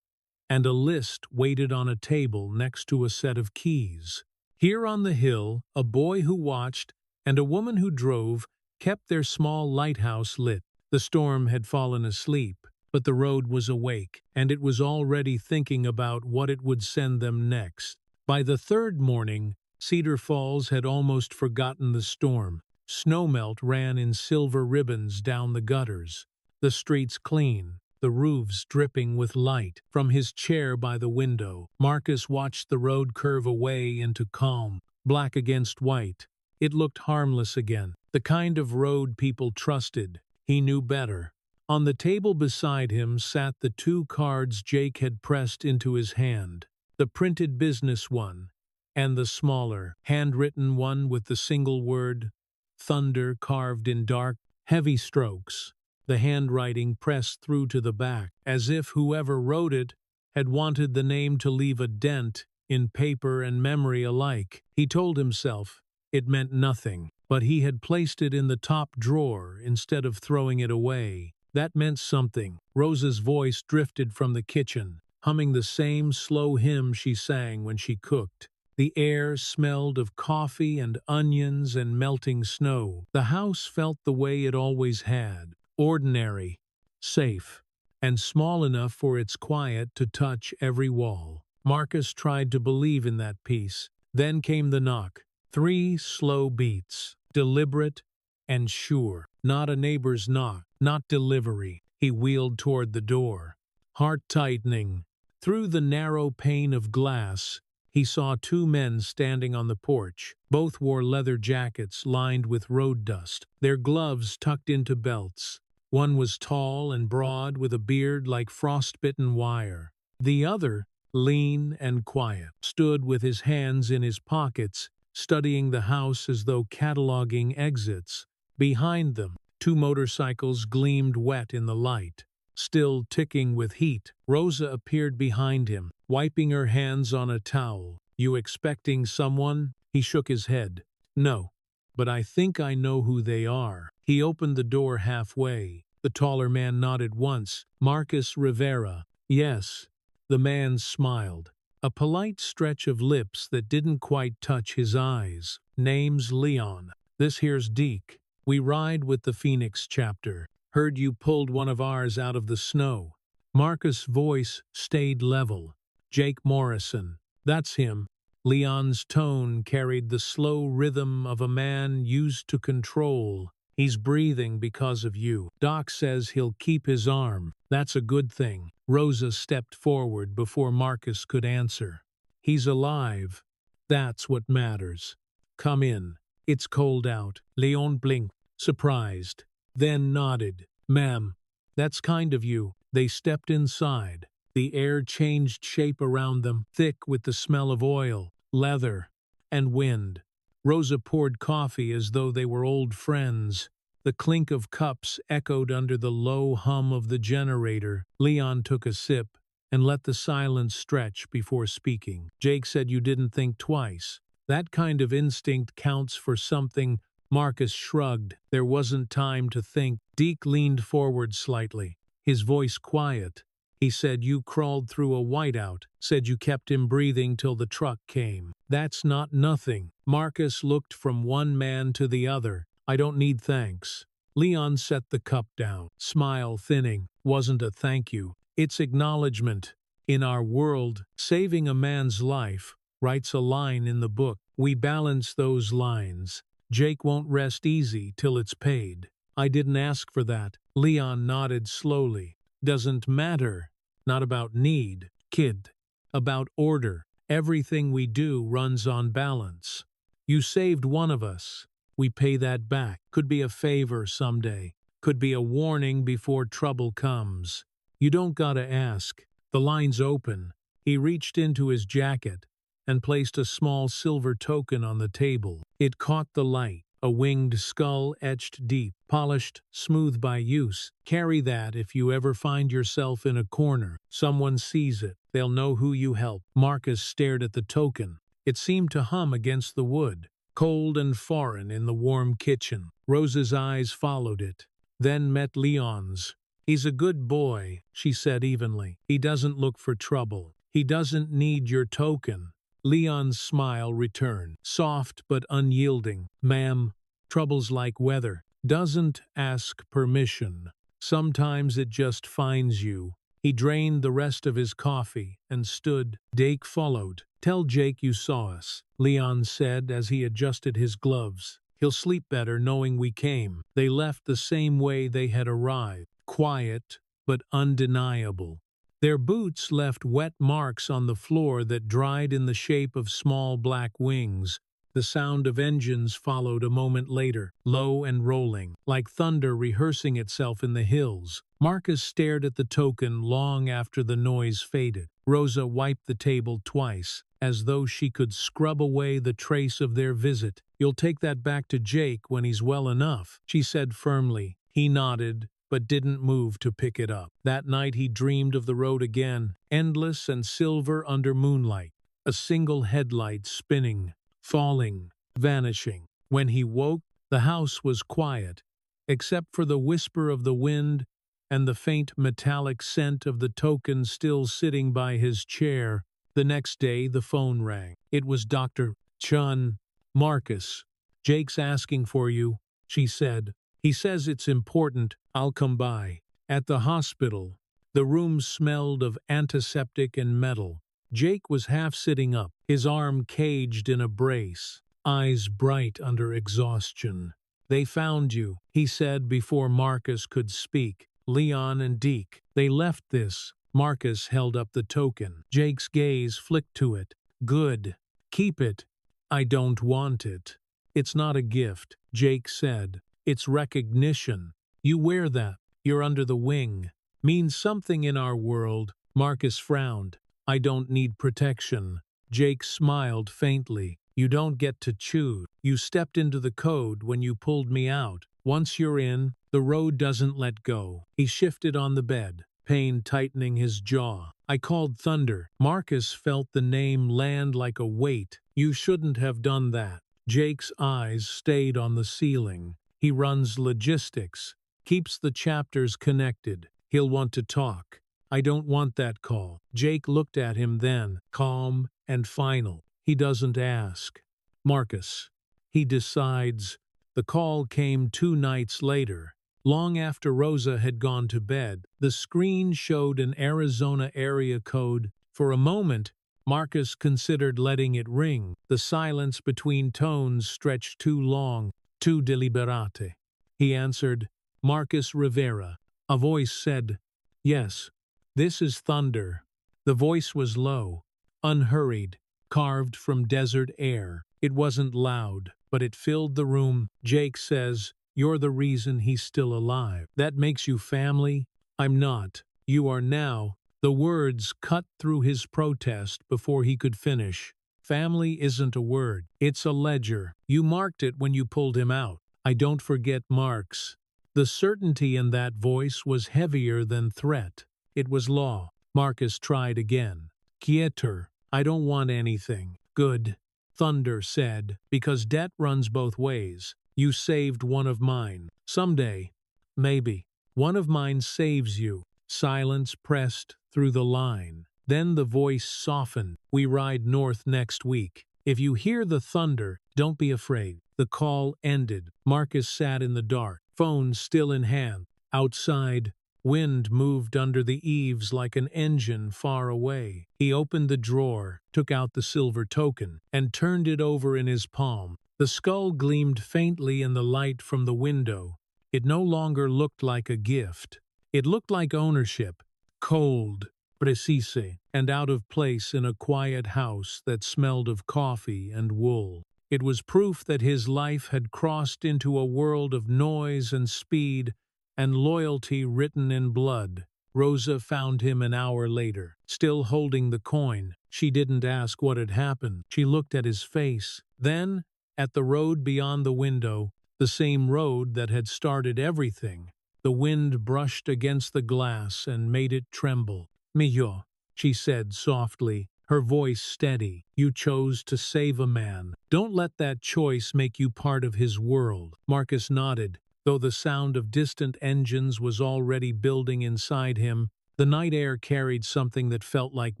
A: and a list waited on a table next to a set of keys. Here on the hill, a boy who watched and a woman who drove kept their small lighthouse lit. The storm had fallen asleep, but the road was awake, and it was already thinking about what it would send them next. By the 3rd morning, Cedar Falls had almost forgotten the storm. Snowmelt ran in silver ribbons down the gutters, the streets clean, the roofs dripping with light. From his chair by the window, Marcus watched the road curve away into calm, black against white. It looked harmless again, the kind of road people trusted. He knew better. On the table beside him sat the 2 cards Jake had pressed into his hand, the printed business one, and the smaller, handwritten one with the single word, Thunder, carved in dark, heavy strokes. The handwriting pressed through to the back, as if whoever wrote it had wanted the name to leave a dent in paper and memory alike. He told himself it meant nothing, but he had placed it in the top drawer instead of throwing it away. That meant something. Rosa's voice drifted from the kitchen. humming the same slow hymn she sang when she cooked. The air smelled of coffee and onions and melting snow. The house felt the way it always had, ordinary, safe, and small enough for its quiet to touch every wall. Marcus tried to believe in that peace. Then came the knock. 3 slow beats, deliberate and sure. Not a neighbor's knock, not delivery. He wheeled toward the door, heart tightening. Through the narrow pane of glass, he saw 2 men standing on the porch. Both wore leather jackets lined with road dust, their gloves tucked into belts. One was tall and broad with a beard like frostbitten wire. The other, lean and quiet, stood with his hands in his pockets, studying the house as though cataloging exits. Behind them, 2 motorcycles gleamed wet in the light, still ticking with heat. Rosa appeared behind him, wiping her hands on a towel. "You expecting someone?" He shook his head. "No, but I think I know who they are." He opened the door halfway. The taller man nodded once. "Marcus Rivera." "Yes." The man smiled, a polite stretch of lips that didn't quite touch his eyes. "Name's Leon. This here's Deke. We ride with the Phoenix chapter. Heard you pulled one of ours out of the snow." Marcus' voice stayed level. "Jake Morrison." "That's him." Leon's tone carried the slow rhythm of a man used to control. "He's breathing because of you. Doc says he'll keep his arm. That's a good thing." Rosa stepped forward before Marcus could answer. "He's alive. That's what matters. Come in. It's cold out." Leon blinked, surprised, then nodded. "Ma'am, that's kind of you." They stepped inside. The air changed shape around them, thick with the smell of oil, leather, and wind. Rosa poured coffee as though they were old friends. The clink of cups echoed under the low hum of the generator. Leon took a sip and let the silence stretch before speaking. "Jake said you didn't think twice. That kind of instinct counts for something." Marcus shrugged. "There wasn't time to think." Deke leaned forward slightly, his voice quiet. "He said you crawled through a whiteout, said you kept him breathing till the truck came." "That's not nothing." Marcus looked from one man to the other. "I don't need thanks." Leon set the cup down, smile thinning. "Wasn't a thank you. It's acknowledgement. In our world, saving a man's life writes a line in the book. We balance those lines. Jake won't rest easy till it's paid." "I didn't ask for that." Leon nodded slowly. "Doesn't matter. Not about need, kid. About order. Everything we do runs on balance. You saved one of us. We pay that back. Could be a favor someday. Could be a warning before trouble comes. You don't gotta ask." The line's open. He reached into his jacket and placed a small silver token on the table. It caught the light. A winged skull etched deep, polished, smooth by use. "Carry that if you ever find yourself in a corner. Someone sees it. They'll know who you helped." Marcus stared at the token. It seemed to hum against the wood, cold and foreign in the warm kitchen. Rosa's eyes followed it, then met Leon's. "He's a good boy," she said evenly. "He doesn't look for trouble. He doesn't need your token." Leon's smile returned, soft but unyielding. "Ma'am, trouble's like weather. Doesn't ask permission. Sometimes it just finds you." He drained the rest of his coffee and stood. Dake followed. "Tell Jake you saw us," Leon said as he adjusted his gloves. "He'll sleep better knowing we came." They left the same way they had arrived, quiet but undeniable. Their boots left wet marks on the floor that dried in the shape of small black wings. The sound of engines followed a moment later, low and rolling, like thunder rehearsing itself in the hills. Marcus stared at the token long after the noise faded. Rosa wiped the table twice, as though she could scrub away the trace of their visit. "You'll take that back to Jake when he's well enough," she said firmly. He nodded, but didn't move to pick it up. That night he dreamed of the road again, endless and silver under moonlight, a single headlight spinning, falling, vanishing. When he woke, the house was quiet, except for the whisper of the wind and the faint metallic scent of the token still sitting by his chair. The next day, the phone rang. It was Dr. Chun. "Marcus, Jake's asking for you," she said. "He says it's important. I'll come by." At the hospital, the room smelled of antiseptic and metal. Jake was half sitting up, his arm caged in a brace, eyes bright under exhaustion. "They found you," he said before Marcus could speak. "Leon and Deke. They left this." Marcus held up the token. Jake's gaze flicked to it. "Good. Keep it." "I don't want it." "It's not a gift," Jake said. "It's recognition. You wear that. You're under the wing. Means something in our world." Marcus frowned. "I don't need protection." Jake smiled faintly. "You don't get to choose. You stepped into the code when you pulled me out. Once you're in, the road doesn't let go." He shifted on the bed, pain tightening his jaw. "I called Thunder." Marcus felt the name land like a weight. "You shouldn't have done that." Jake's eyes stayed on the ceiling. "He runs logistics, keeps the chapters connected. He'll want to talk." "I don't want that call." Jake looked at him then, calm and final. "He doesn't ask, Marcus. He decides." The call came 2 nights later. Long after Rosa had gone to bed, the screen showed an Arizona area code. For a moment, Marcus considered letting it ring. The silence between tones stretched too long, too deliberate. He answered, "Marcus Rivera." A voice said, "Yes, this is Thunder." The voice was low, unhurried, carved from desert air. It wasn't loud, but it filled the room. "Jake says you're the reason he's still alive. That makes you family?" "I'm not. You are now." The words cut through his protest before he could finish. "Family isn't a word. It's a ledger. You marked it when you pulled him out." "I don't forget marks." The certainty in that voice was heavier than threat. It was law. Marcus tried again. "Quieter. I don't want anything." "Good," Thunder said, "because debt runs both ways. You saved one of mine. Someday, maybe, one of mine saves you." Silence pressed through the line. Then the voice softened. "We ride north next week. If you hear the thunder, don't be afraid." The call ended. Marcus sat in the dark, phone still in hand. Outside, wind moved under the eaves like an engine far away. He opened the drawer, took out the silver token, and turned it over in his palm. The skull gleamed faintly in the light from the window. It no longer looked like a gift. It looked like ownership, cold, precise, and out of place in a quiet house that smelled of coffee and wool. It was proof that his life had crossed into a world of noise and speed and loyalty written in blood. Rosa found him an hour later, still holding the coin. She didn't ask what had happened. She looked at his face. Then, at the road beyond the window, the same road that had started everything, the wind brushed against the glass and made it tremble. "Mijo," she said softly, her voice steady. "You chose to save a man. Don't let that choice make you part of his world." Marcus nodded, though the sound of distant engines was already building inside him. The night air carried something that felt like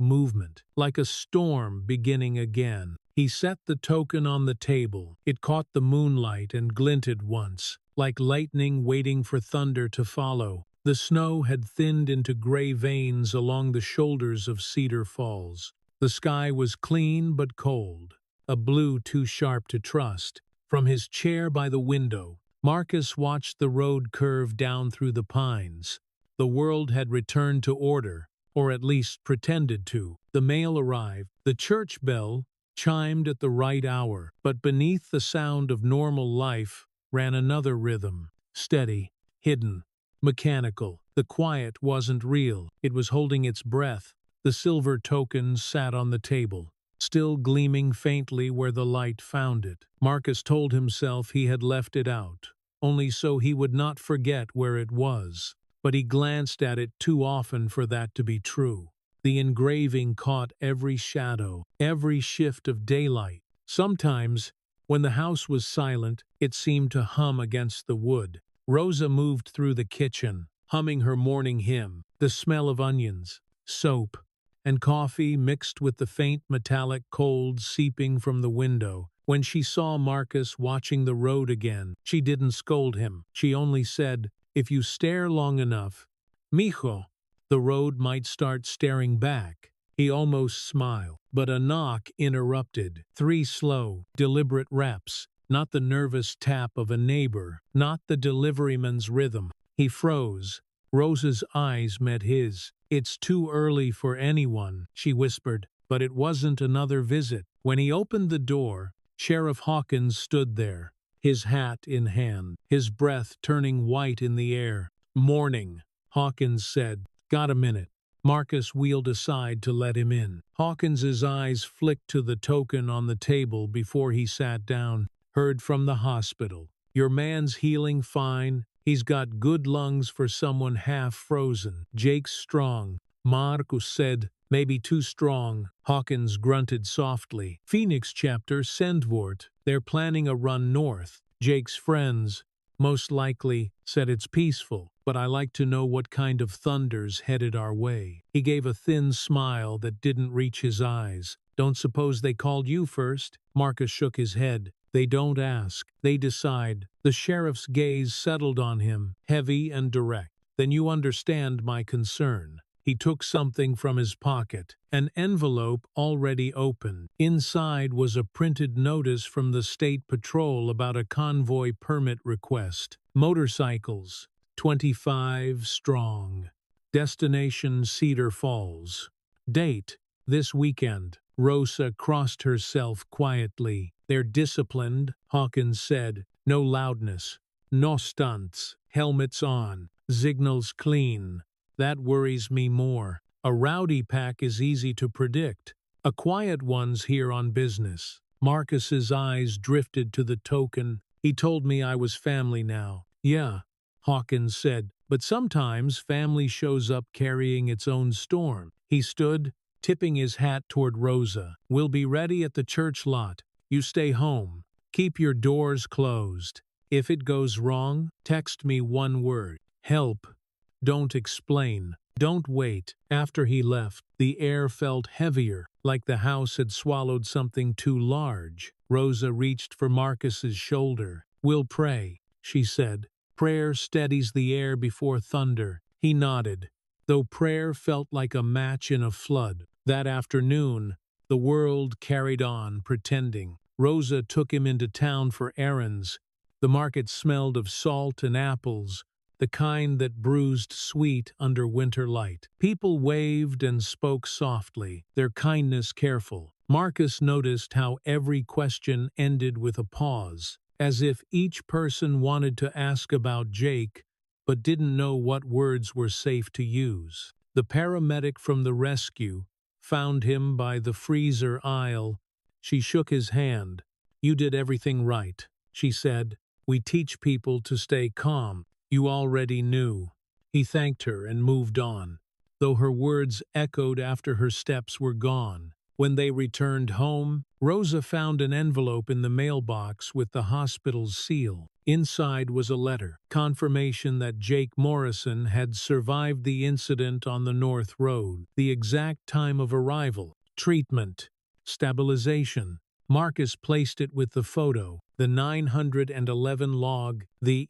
A: movement, like a storm beginning again. He set the token on the table. It caught the moonlight and glinted once, like lightning waiting for thunder to follow. The snow had thinned into gray veins along the shoulders of Cedar Falls. The sky was clean but cold, a blue too sharp to trust. From his chair by the window, Marcus watched the road curve down through the pines. The world had returned to order, or at least pretended to. The mail arrived. The church bell chimed at the right hour, but beneath the sound of normal life ran another rhythm, steady, hidden, mechanical. The quiet wasn't real. It was holding its breath. The silver token sat on the table, still gleaming faintly where the light found it. Marcus told himself he had left it out, only so he would not forget where it was. But he glanced at it too often for that to be true. The engraving caught every shadow, every shift of daylight. Sometimes, when the house was silent, it seemed to hum against the wood. Rosa moved through the kitchen, humming her morning hymn. The smell of onions, soap, and coffee mixed with the faint metallic cold seeping from the window. When she saw Marcus watching the road again, she didn't scold him. She only said, "If you stare long enough, mijo, the road might start staring back." He almost smiled, but a knock interrupted. 3 slow, deliberate reps, not the nervous tap of a neighbor, not the deliveryman's rhythm. He froze. Rosa's eyes met his. "It's too early for anyone," she whispered, but it wasn't another visit. When he opened the door, Sheriff Hawkins stood there, his hat in hand, his breath turning white in the air. "Morning," Hawkins said. "Got a minute?" Marcus wheeled aside to let him in. Hawkins's eyes flicked to the token on the table before he sat down. "Heard from the hospital. Your man's healing fine. He's got good lungs for someone half frozen. Jake's strong," Marcus said. "Maybe too strong." Hawkins grunted softly. "Phoenix chapter Sendvort. They're planning a run north. Jake's friends, most likely, said it's peaceful, but I like to know what kind of thunder's headed our way." He gave a thin smile that didn't reach his eyes. "Don't suppose they called you first?" Marcus shook his head. "They don't ask. They decide." The sheriff's gaze settled on him, heavy and direct. "Then you understand my concern." He took something from his pocket, an envelope already open. Inside was a printed notice from the State Patrol about a convoy permit request. Motorcycles, 25 strong. Destination Cedar Falls. Date, this weekend. Rosa crossed herself quietly. "They're disciplined," Hawkins said. "No loudness. No stunts. Helmets on. Signals clean. That worries me more. A rowdy pack is easy to predict. A quiet one's here on business." Marcus's eyes drifted to the token. "He told me I was family now." "Yeah," Hawkins said, "but sometimes family shows up carrying its own storm." He stood, tipping his hat toward Rosa. "We'll be ready at the church lot. You stay home. Keep your doors closed. If it goes wrong, text me one word. Help. Don't explain. Don't wait." After he left, the air felt heavier, like the house had swallowed something too large. Rosa reached for Marcus's shoulder. "We'll pray," she said. "Prayer steadies the air before thunder." He nodded, though prayer felt like a match in a flood. That afternoon, the world carried on pretending. Rosa took him into town for errands. The market smelled of salt and apples, the kind that bruised sweet under winter light. People waved and spoke softly, their kindness careful. Marcus noticed how every question ended with a pause, as if each person wanted to ask about Jake, but didn't know what words were safe to use. The paramedic from the rescue found him by the freezer aisle. She shook his hand. "You did everything right," she said. "We teach people to stay calm. You already knew." He thanked her and moved on, though her words echoed after her steps were gone. When they returned home, Rosa found an envelope in the mailbox with the hospital's seal. Inside was a letter, confirmation that Jake Morrison had survived the incident on the North Road, the exact time of arrival, treatment, stabilization. Marcus placed it with the photo, the 911 log, the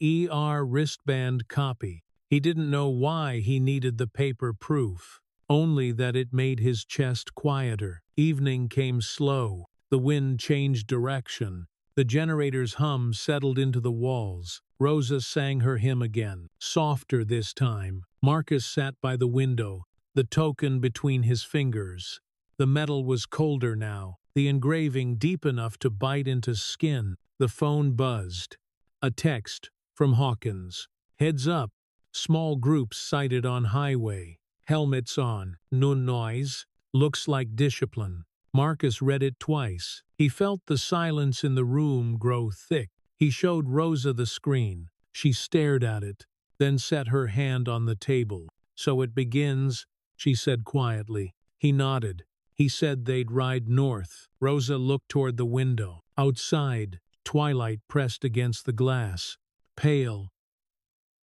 A: wristband copy. He didn't know why he needed the paper proof, only that it made his chest quieter. Evening came slow. The wind changed direction. The generator's hum settled into the walls. Rosa sang her hymn again, softer this time. Marcus sat by the window, the token between his fingers. The metal was colder now, the engraving deep enough to bite into skin. The phone buzzed. A text from Hawkins. "Heads up. Small groups sighted on highway. Helmets on. No noise. Looks like discipline." Marcus read it twice. He felt the silence in the room grow thick. He showed Rosa the screen. She stared at it, then set her hand on the table. "So it begins," she said quietly. He nodded. "He said they'd ride north." Rosa looked toward the window. Outside, twilight pressed against the glass, pale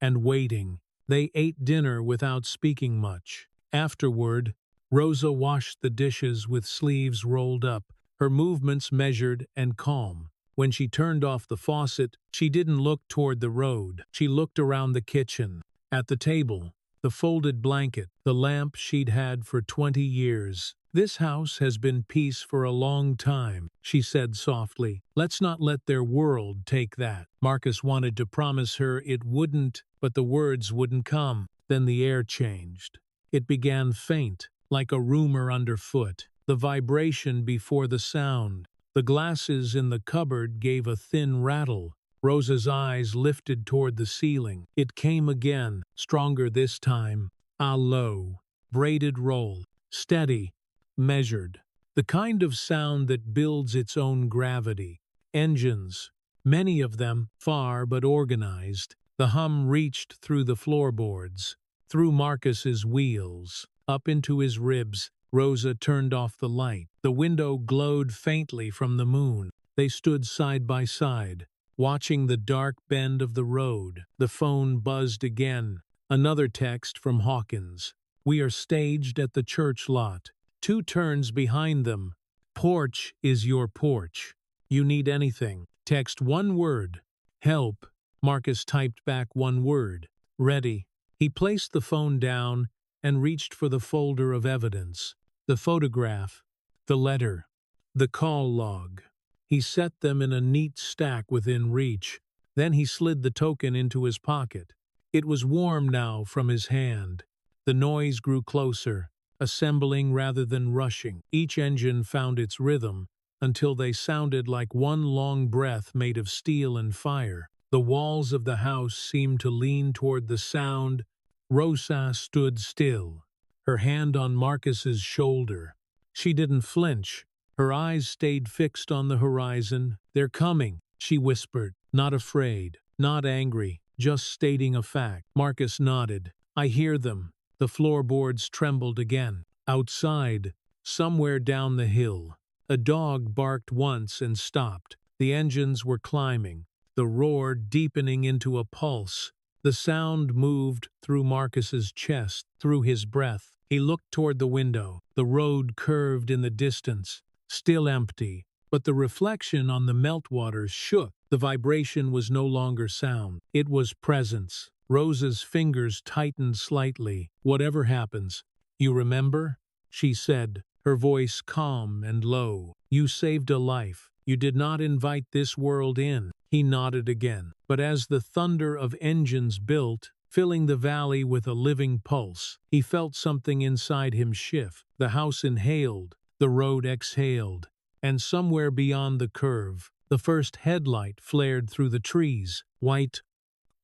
A: and waiting. They ate dinner without speaking much. Afterward, Rosa washed the dishes with sleeves rolled up, her movements measured and calm. When she turned off the faucet, she didn't look toward the road. She looked around the kitchen, at the table, the folded blanket, the lamp she'd had for 20 years. "This house has been peace for a long time," she said softly. "Let's not let their world take that." Marcus wanted to promise her it wouldn't, but the words wouldn't come. Then the air changed. It began faint, like a rumor underfoot, the vibration before the sound. The glasses in the cupboard gave a thin rattle. Rosa's eyes lifted toward the ceiling. It came again, stronger this time. A low, braided roll, steady, measured. The kind of sound that builds its own gravity. Engines, many of them, far but organized. The hum reached through the floorboards, through Marcus's wheels, up into his ribs. Rosa turned off the light. The window glowed faintly from the moon. They stood side by side, watching the dark bend of the road. The phone buzzed again. Another text from Hawkins. "We are staged at the church lot. 2 turns behind them. Porch is your porch. You need anything. Text 1 word. Help." Marcus typed back 1 word. "Ready." He placed the phone down and reached for the folder of evidence. The photograph, the letter, the call log. He set them in a neat stack within reach. Then he slid the token into his pocket. It was warm now from his hand. The noise grew closer, assembling rather than rushing. Each engine found its rhythm until they sounded like one long breath made of steel and fire. The walls of the house seemed to lean toward the sound. Rosa stood still, her hand on Marcus's shoulder. She didn't flinch. Her eyes stayed fixed on the horizon. "They're coming," she whispered, not afraid, not angry, just stating a fact. Marcus nodded. "I hear them." The floorboards trembled again. Outside, somewhere down the hill, a dog barked once and stopped. The engines were climbing, the roar deepening into a pulse. The sound moved through Marcus's chest, through his breath. He looked toward the window. The road curved in the distance, still empty, but the reflection on the meltwaters shook. The vibration was no longer sound. It was presence. Rosa's fingers tightened slightly. "Whatever happens, you remember?" she said, her voice calm and low. "You saved a life. You did not invite this world in." He nodded again. But as the thunder of engines built, filling the valley with a living pulse, he felt something inside him shift. The house inhaled, the road exhaled, and somewhere beyond the curve, the first headlight flared through the trees, white,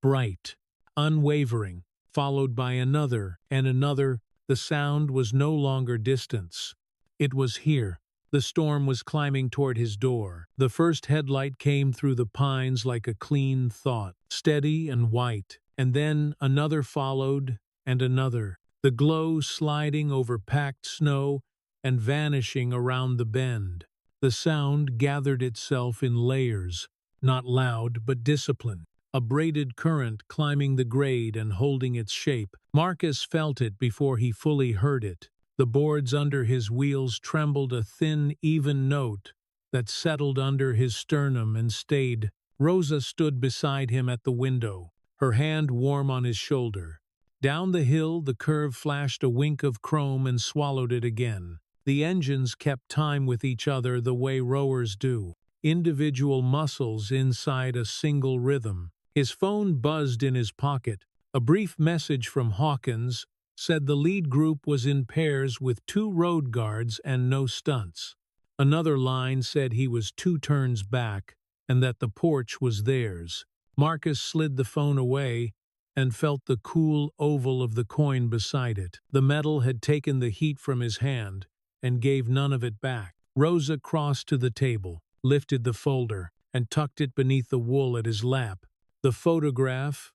A: bright, unwavering, followed by another and another. The sound was no longer distance. It was here. The storm was climbing toward his door. The first headlight came through the pines like a clean thought, steady and white, and then another followed, and another, the glow sliding over packed snow and vanishing around the bend. The sound gathered itself in layers, not loud but disciplined, a braided current climbing the grade and holding its shape. Marcus felt it before he fully heard it. The boards under his wheels trembled, a thin, even note that settled under his sternum and stayed. Rosa stood beside him at the window, her hand warm on his shoulder. Down the hill, the curve flashed a wink of chrome and swallowed it again. The engines kept time with each other the way rowers do, individual muscles inside a single rhythm. His phone buzzed in his pocket. A brief message from Hawkins said the lead group was in pairs with 2 road guards and no stunts. Another line said he was 2 turns back and that the porch was theirs. Marcus slid the phone away and felt the cool oval of the coin beside it. The metal had taken the heat from his hand and gave none of it back. Rosa crossed to the table, lifted the folder, and tucked it beneath the wool at his lap. The photograph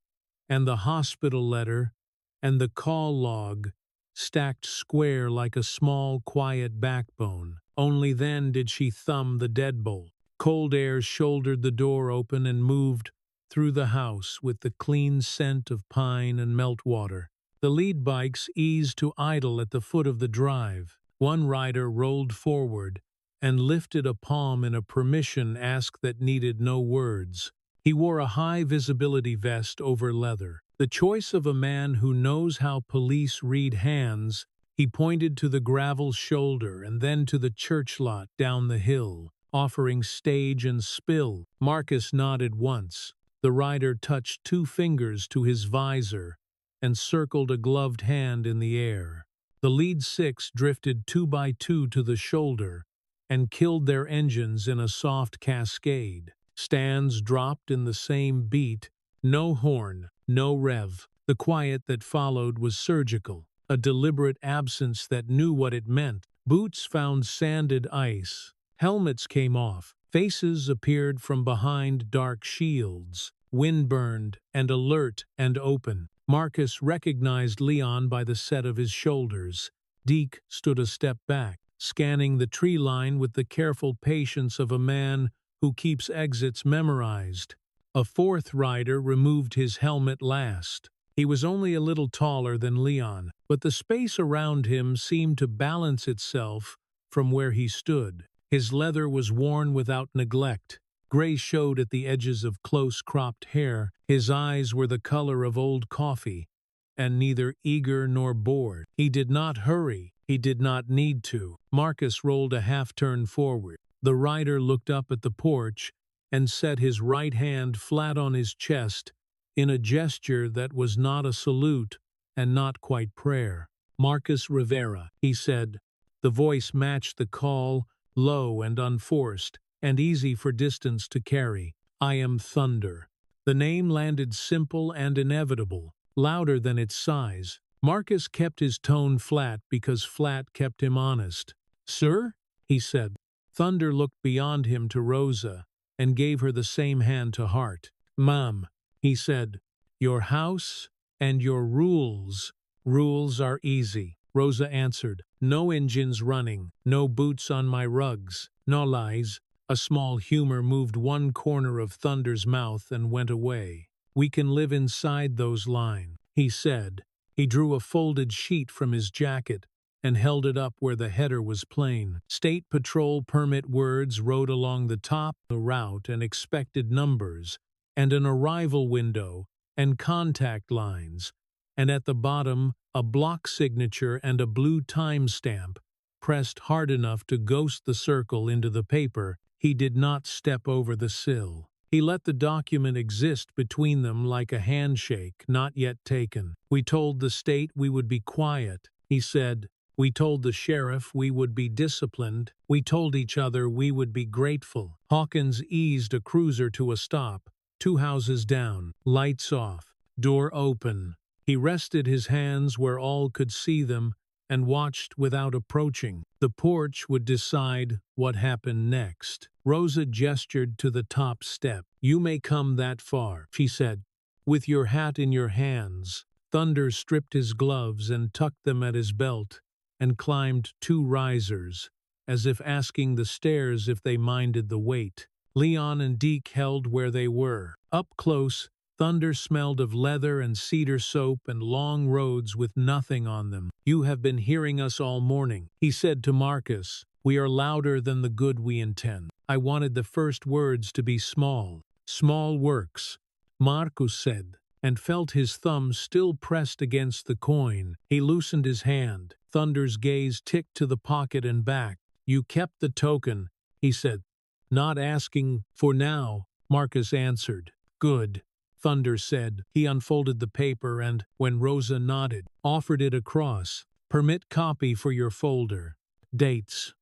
A: and the hospital letter and the call log stacked square like a small, quiet backbone. Only then did she thumb the deadbolt. Cold air shouldered the door open and moved through the house with the clean scent of pine and meltwater. The lead bikes eased to idle at the foot of the drive. One rider rolled forward and lifted a palm in a permission ask that needed no words. He wore a high-visibility vest over leather. The choice of a man who knows how police read hands. He pointed to the gravel shoulder and then to the church lot down the hill, offering stage and spill. Marcus nodded once. The rider touched 2 fingers to his visor and circled a gloved hand in the air. The lead 6 drifted 2 by 2 to the shoulder and killed their engines in a soft cascade. Stands dropped in the same beat. No horn, no rev. The quiet that followed was surgical, a deliberate absence that knew what it meant. Boots found sanded ice. Helmets came off. Faces appeared from behind dark shields, wind-burned and alert and open. Marcus recognized Leon by the set of his shoulders. Deke stood a step back, scanning the tree line with the careful patience of a man who keeps exits memorized. A 4th rider removed his helmet last. He was only a little taller than Leon, but the space around him seemed to balance itself from where he stood. His leather was worn without neglect. Gray showed at the edges of close-cropped hair. His eyes were the color of old coffee, and neither eager nor bored. He did not hurry. He did not need to. Marcus rolled a half-turn forward. The rider looked up at the porch and set his right hand flat on his chest in a gesture that was not a salute and not quite prayer. "Marcus Rivera," he said. The voice matched the call, low and unforced, and easy for distance to carry. "I am Thunder." The name landed simple and inevitable, louder than its size. Marcus kept his tone flat because flat kept him honest. "Sir?" he said. Thunder looked beyond him to Rosa and gave her the same hand to Hart. "Ma'am," he said, "your house and your rules." "Rules are easy," Rosa answered. "No engines running, no boots on my rugs, no lies." A small humor moved one corner of Thunder's mouth and went away. "We can live inside those lines," he said. He drew a folded sheet from his jacket and held it up where the header was plain. State Patrol permit words wrote along the top, the route and expected numbers, and an arrival window, and contact lines, and at the bottom a block signature and a blue timestamp, pressed hard enough to ghost the circle into the paper. He did not step over the sill. He let the document exist between them like a handshake not yet taken. "We told the state we would be quiet," he said. "We told the sheriff we would be disciplined. We told each other we would be grateful." Hawkins eased a cruiser to a stop, 2 houses down, lights off, door open. He rested his hands where all could see them and watched without approaching. The porch would decide what happened next. Rosa gestured to the top step. "You may come that far," she said, "with your hat in your hands." Thunder stripped his gloves and tucked them at his belt and climbed 2 risers, as if asking the stairs if they minded the weight. Leon and Deke held where they were. Up close, Thunder smelled of leather and cedar soap and long roads with nothing on them. "You have been hearing us all morning," he said to Marcus. "We are louder than the good we intend." "I wanted the first words to be small." "Small works," Marcus said, and felt his thumb still pressed against the coin. He loosened his hand. Thunder's gaze ticked to the pocket and back. "You kept the token," he said. "Not asking for now," Marcus answered. "Good," Thunder said. He unfolded the paper and, when Rosa nodded, offered it across. "Permit copy for your folder. Dates,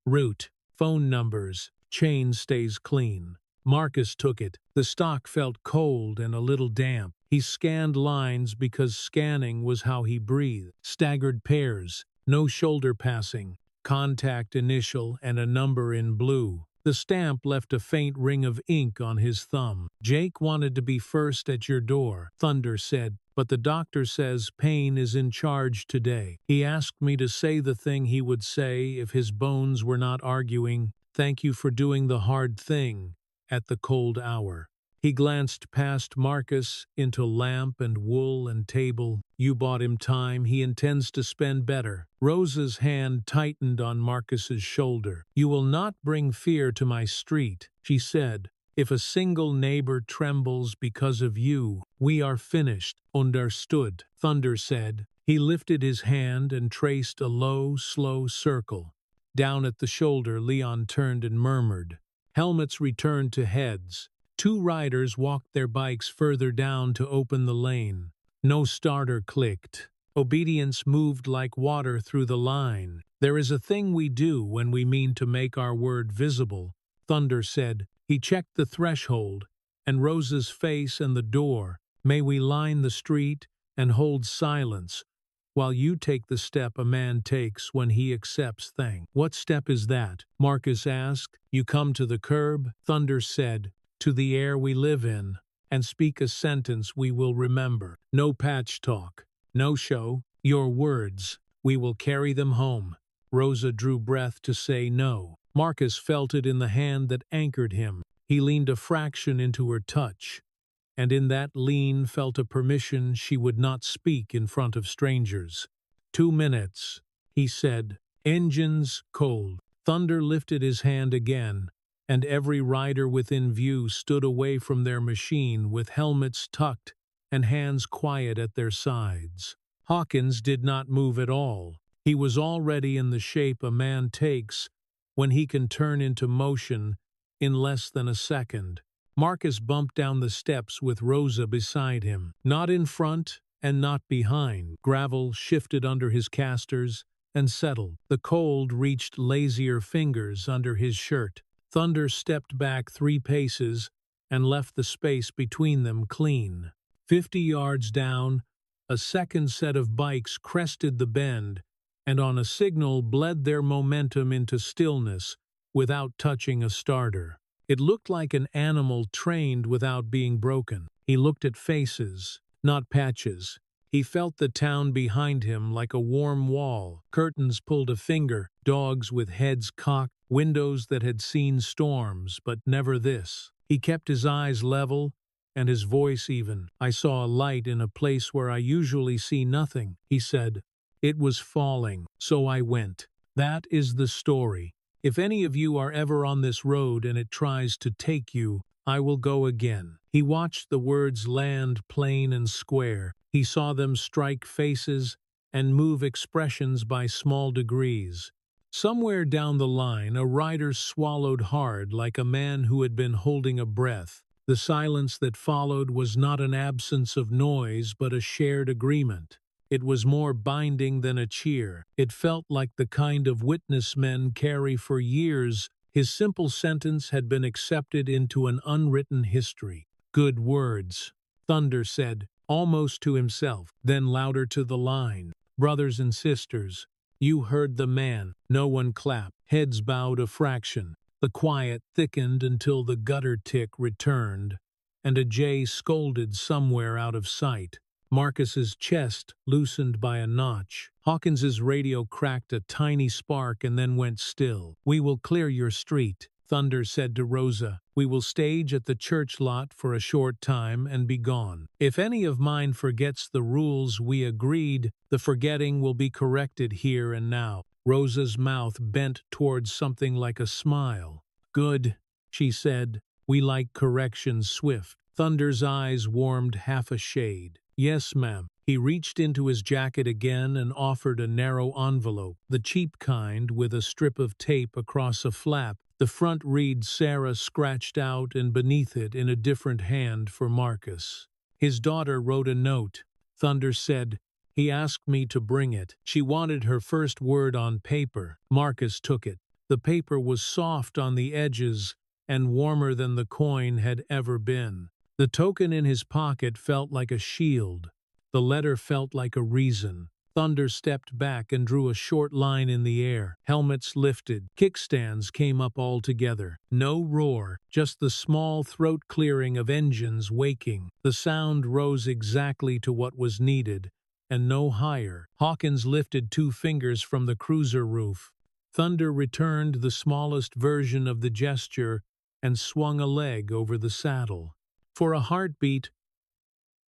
A: route, phone numbers, chain stays clean." Marcus took it. The stock felt cold and a little damp. He scanned lines because scanning was how he breathed. Staggered pairs, no shoulder passing, contact initial and a number in blue. The stamp left a faint ring of ink on his thumb. "Jake wanted to be first at your door," Thunder said, "but the doctor says Payne is in charge today. He asked me to say the thing he would say if his bones were not arguing. Thank you for doing the hard thing at the cold hour." He glanced past Marcus into lamp and wool and table. You bought him time, he intends to spend better. Rosa's hand tightened on Marcus's shoulder. You will not bring fear to my street, she said. If a single neighbor trembles because of you, we are finished. Understood, Thunder said. He lifted his hand and traced a low, slow circle. Down at the shoulder, Leon turned and murmured. Helmets returned to heads. Two riders walked their bikes further down to open the lane. No starter clicked. Obedience moved like water through the line. There is a thing we do when we mean to make our word visible, Thunder said. He checked the threshold, and Rosa's face and the door. May we line the street and hold silence, while you take the step a man takes when he accepts things. What step is that? Marcus asked. You come to the curb, Thunder said, to the air we live in, and speak a sentence we will remember. No patch talk, no show, your words. We will carry them home. Rosa drew breath to say no. Marcus felt it in the hand that anchored him. He leaned a fraction into her touch, and in that lean felt a permission she would not speak in front of strangers. 2 minutes, he said. Engines cold. Thunder lifted his hand again, and every rider within view stood away from their machine with helmets tucked and hands quiet at their sides. Hawkins did not move at all. He was already in the shape a man takes when he can turn into motion in less than a second. Marcus bumped down the steps with Rosa beside him. Not in front and not behind. Gravel shifted under his casters and settled. The cold reached lazier fingers under his shirt. Thunder stepped back 3 paces and left the space between them clean. 50 yards down, a second set of bikes crested the bend, and on a signal bled their momentum into stillness without touching a starter. It looked like an animal trained without being broken. He looked at faces, not patches. He felt the town behind him like a warm wall. Curtains pulled a finger, dogs with heads cocked, windows that had seen storms, but never this. He kept his eyes level and his voice even. I saw a light in a place where I usually see nothing, he said. It was falling, so I went. That is the story. If any of you are ever on this road and it tries to take you, I will go again. He watched the words land plain and square. He saw them strike faces and move expressions by small degrees. Somewhere down the line, a rider swallowed hard like a man who had been holding a breath. The silence that followed was not an absence of noise, but a shared agreement. It was more binding than a cheer. It felt like the kind of witness men carry for years. His simple sentence had been accepted into an unwritten history. Good words, Thunder said, almost to himself, then louder to the line. Brothers and sisters, you heard the man. No one clapped. Heads bowed a fraction. The quiet thickened until the gutter tick returned, and a jay scolded somewhere out of sight. Marcus's chest loosened by a notch. Hawkins's radio cracked a tiny spark and then went still. We will clear your street, Thunder said to Rosa. We will stage at the church lot for a short time and be gone. If any of mine forgets the rules we agreed, the forgetting will be corrected here and now. Rosa's mouth bent towards something like a smile. Good, she said. We like corrections swift. Thunder's eyes warmed half a shade. Yes, ma'am. He reached into his jacket again and offered a narrow envelope, the cheap kind with a strip of tape across a flap. The front read Sarah scratched out and beneath it in a different hand for Marcus. His daughter wrote a note. Thunder said, he asked me to bring it. She wanted her first word on paper. Marcus took it. The paper was soft on the edges and warmer than the coin had ever been. The token in his pocket felt like a shield. The letter felt like a reason. Thunder stepped back and drew a short line in the air. Helmets lifted. Kickstands came up all together. No roar, just the small throat clearing of engines waking. The sound rose exactly to what was needed, and no higher. Hawkins lifted 2 fingers from the cruiser roof. Thunder returned the smallest version of the gesture and swung a leg over the saddle. For a heartbeat,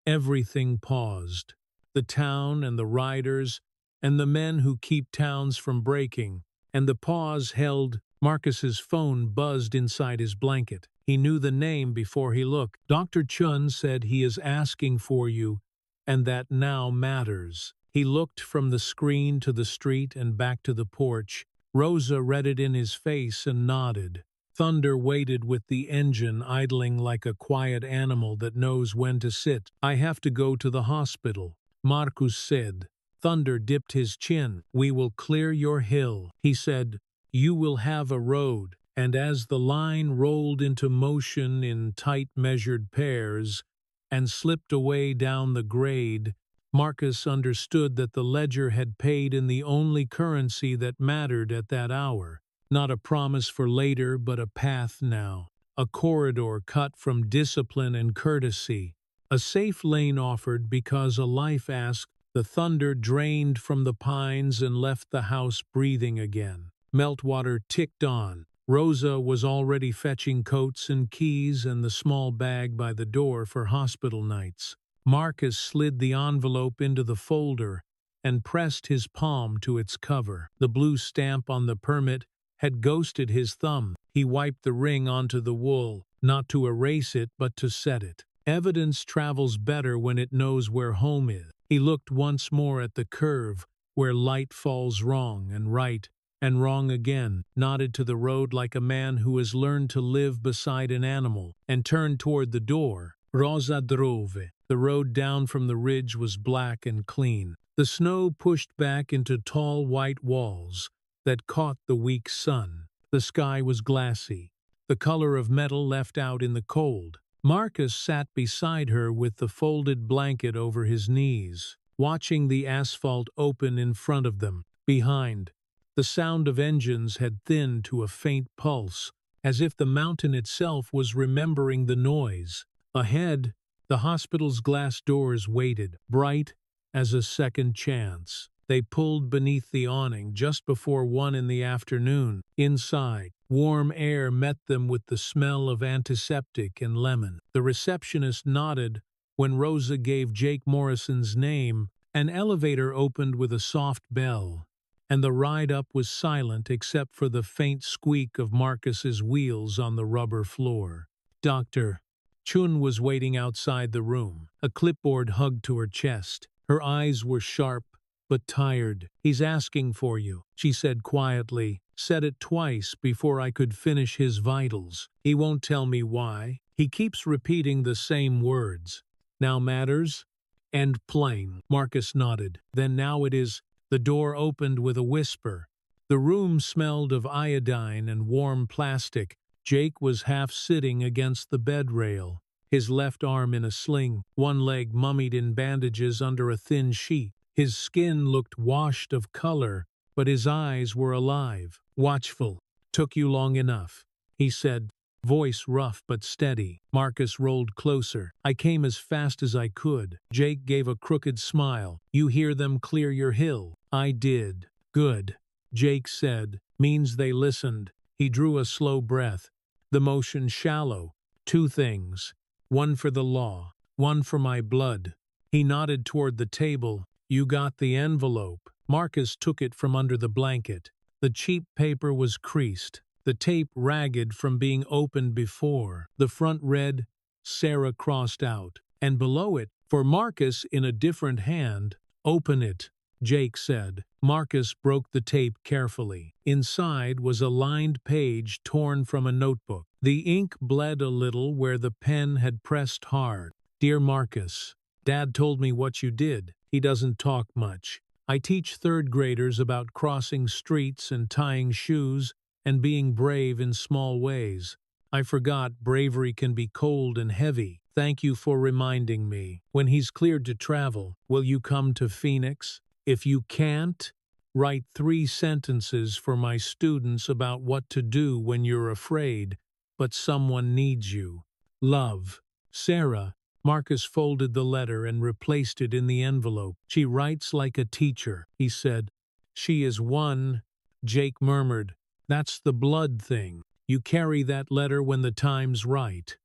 A: everything paused. The town and the riders and the men who keep towns from breaking. And the pause held. Marcus's phone buzzed inside his blanket. He knew the name before he looked. Dr. Chun said he is asking for you, and that now matters. He looked from the screen to the street and back to the porch. Rosa read it in his face and nodded. Thunder waited with the engine idling like a quiet animal that knows when to sit. I have to go to the hospital, Marcus said. Thunder dipped his chin. We will clear your hill, he said. You will have a road. And as the line rolled into motion in tight measured pairs and slipped away down the grade, Marcus understood that the ledger had paid in the only currency that mattered at that hour. Not a promise for later, but a path now. A corridor cut from discipline and courtesy. A safe lane offered because a life asked. The thunder drained from the pines and left the house breathing again. Meltwater ticked on. Rosa was already fetching coats and keys and the small bag by the door for hospital nights. Marcus slid the envelope into the folder and pressed his palm to its cover. The blue stamp on the permit had ghosted his thumb. He wiped the ring onto the wool, not to erase it but to set it. Evidence travels better when it knows where home is. He looked once more at the curve, where light falls wrong and right, and wrong again, nodded to the road like a man who has learned to live beside an animal, and turned toward the door. Rosa drove. The road down from the ridge was black and clean. The snow pushed back into tall white walls that caught the weak sun. The sky was glassy, the color of metal left out in the cold. Marcus sat beside her with the folded blanket over his knees, watching the asphalt open in front of them. Behind, the sound of engines had thinned to a faint pulse, as if the mountain itself was remembering the noise. Ahead, the hospital's glass doors waited, bright as a second chance. They pulled beneath the awning just before 1 in the afternoon. Inside, warm air met them with the smell of antiseptic and lemon. The receptionist nodded when Rosa gave Jake Morrison's name. An elevator opened with a soft bell, and the ride up was silent except for the faint squeak of Marcus's wheels on the rubber floor. Dr. Chun was waiting outside the room, a clipboard hugged to her chest. Her eyes were sharp but tired. He's asking for you, she said quietly. Said it twice before I could finish his vitals. He won't tell me why. He keeps repeating the same words. Now matters? And plain. Marcus nodded. Then now it is. The door opened with a whisper. The room smelled of iodine and warm plastic. Jake was half sitting against the bed rail, his left arm in a sling, one leg mummied in bandages under a thin sheet. His skin looked washed of color, but his eyes were alive, watchful. Took you long enough, he said, voice rough but steady. Marcus rolled closer. I came as fast as I could. Jake gave a crooked smile. You hear them clear your hill? I did. Good, Jake said. Means they listened. He drew a slow breath. The motion shallow. 2 things. One for the law, one for my blood. He nodded toward the table. You got the envelope. Marcus took it from under the blanket. The cheap paper was creased, the tape ragged from being opened before. The front read, Sarah crossed out, and below it, for Marcus in a different hand, open it, Jake said. Marcus broke the tape carefully. Inside was a lined page torn from a notebook. The ink bled a little where the pen had pressed hard. Dear Marcus, Dad told me what you did. He doesn't talk much. I teach 3rd graders about crossing streets and tying shoes and being brave in small ways. I forgot bravery can be cold and heavy. Thank you for reminding me. When he's cleared to travel, will you come to Phoenix? If you can't, write 3 sentences for my students about what to do when you're afraid, but someone needs you. Love, Sarah. Marcus folded the letter and replaced it in the envelope. She writes like a teacher, he said. She is one, Jake murmured. That's the blood thing. You carry that letter when the time's right.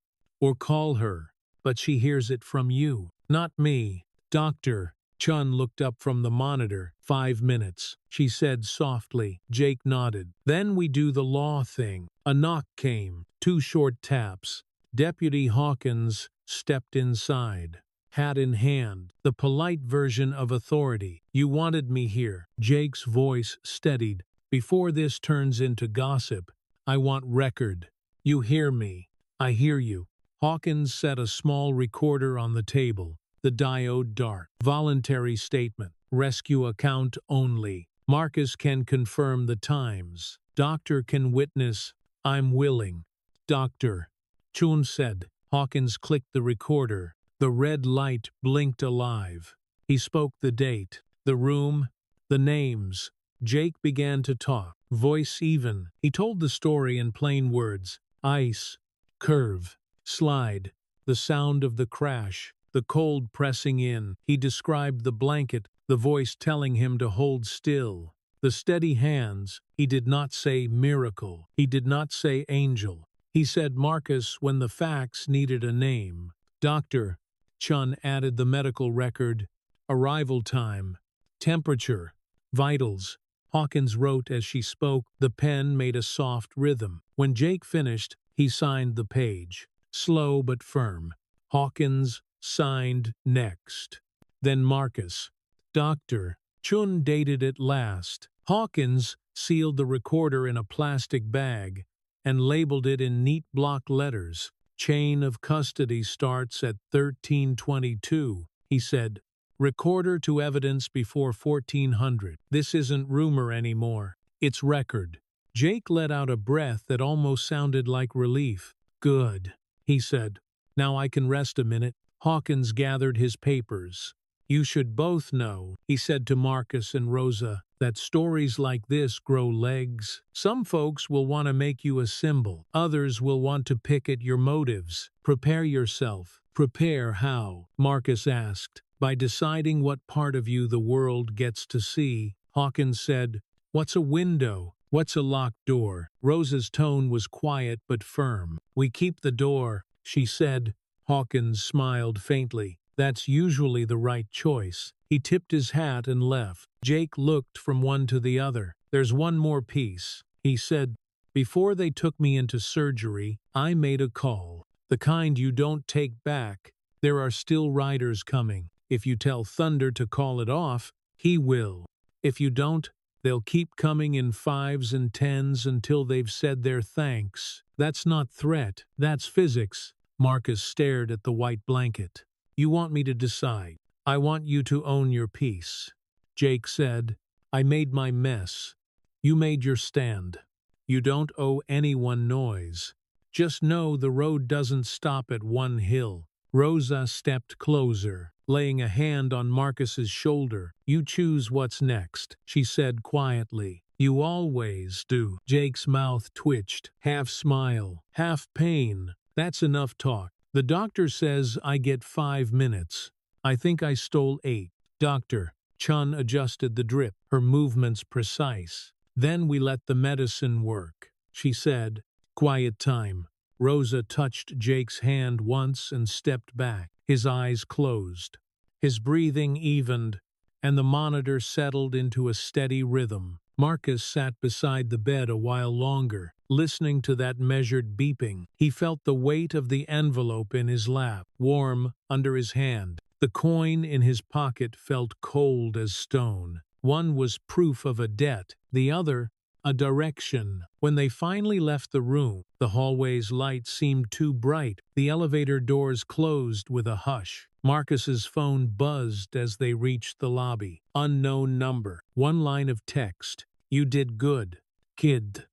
A: Or call her. but she hears it from you, not me. Doctor. Chun looked up from the monitor. 5 minutes, she said softly. Jake nodded. Then we do the law thing. A knock came. 2 short taps. Deputy Hawkins stepped inside, hat in hand, the polite version of authority. You wanted me here. Jake's voice steadied. Before this turns into gossip, I want record. You hear me. I hear you. Hawkins set a small recorder on the table. The diode dark. Voluntary statement. Rescue account only. Marcus can confirm the times. Doctor can witness. I'm willing. Doctor. Chun said. Hawkins clicked the recorder. The red light blinked alive. He spoke the date, the room, the names. Jake began to talk, voice even. He told the story in plain words. Ice, curve, slide, the sound of the crash, the cold pressing in. He described the blanket, the voice telling him to hold still. The steady hands. He did not say miracle. He did not say angel. He said Marcus when the facts needed a name. Doctor. Chun added the medical record, arrival time, temperature, vitals. Hawkins wrote as she spoke. The pen made a soft rhythm. When Jake finished, he signed the page. Slow but firm. Hawkins signed next. Then Marcus. Doctor. Chun dated it last. Hawkins sealed the recorder in a plastic bag and labeled it in neat block letters. Chain of custody starts at 1322, he said. Recorder to evidence before 1400. This isn't rumor anymore. It's record. Jake let out a breath that almost sounded like relief. Good, he said. Now I can rest a minute. Hawkins gathered his papers. You should both know, he said to Marcus and Rosa, that stories like this grow legs. Some folks will want to make you a symbol. Others will want to pick at your motives. Prepare yourself. Prepare how? Marcus asked. By deciding what part of you the world gets to see. Hawkins said, What's a window? What's a locked door? Rosa's tone was quiet but firm. We keep the door, she said. Hawkins smiled faintly. That's usually the right choice. He tipped his hat and left. Jake looked from one to the other. There's one more piece, he said. Before they took me into surgery, I made a call. The kind you don't take back. There are still riders coming. If you tell Thunder to call it off, he will. If you don't, they'll keep coming in 5s and 10s until they've said their thanks. That's not threat, that's physics. Marcus stared at the white blanket. You want me to decide. I want you to own your peace. Jake said, I made my mess. You made your stand. You don't owe anyone noise. Just know the road doesn't stop at one hill. Rosa stepped closer, laying a hand on Marcus's shoulder. You choose what's next, she said quietly. You always do. Jake's mouth twitched, half smile, half pain. That's enough talk. The doctor says I get 5 minutes. I think I stole 8. Doctor. Chun adjusted the drip, her movements precise. Then we let the medicine work, she said. Quiet time. Rosa touched Jake's hand once and stepped back. His eyes closed. His breathing evened, and the monitor settled into a steady rhythm. Marcus sat beside the bed a while longer, listening to that measured beeping. He felt the weight of the envelope in his lap, warm under his hand. The coin in his pocket felt cold as stone. One was proof of a debt, the other a direction. When they finally left the room, the hallway's light seemed too bright. The elevator doors closed with a hush. Marcus's phone buzzed as they reached the lobby. Unknown number. One line of text. You did good, kid.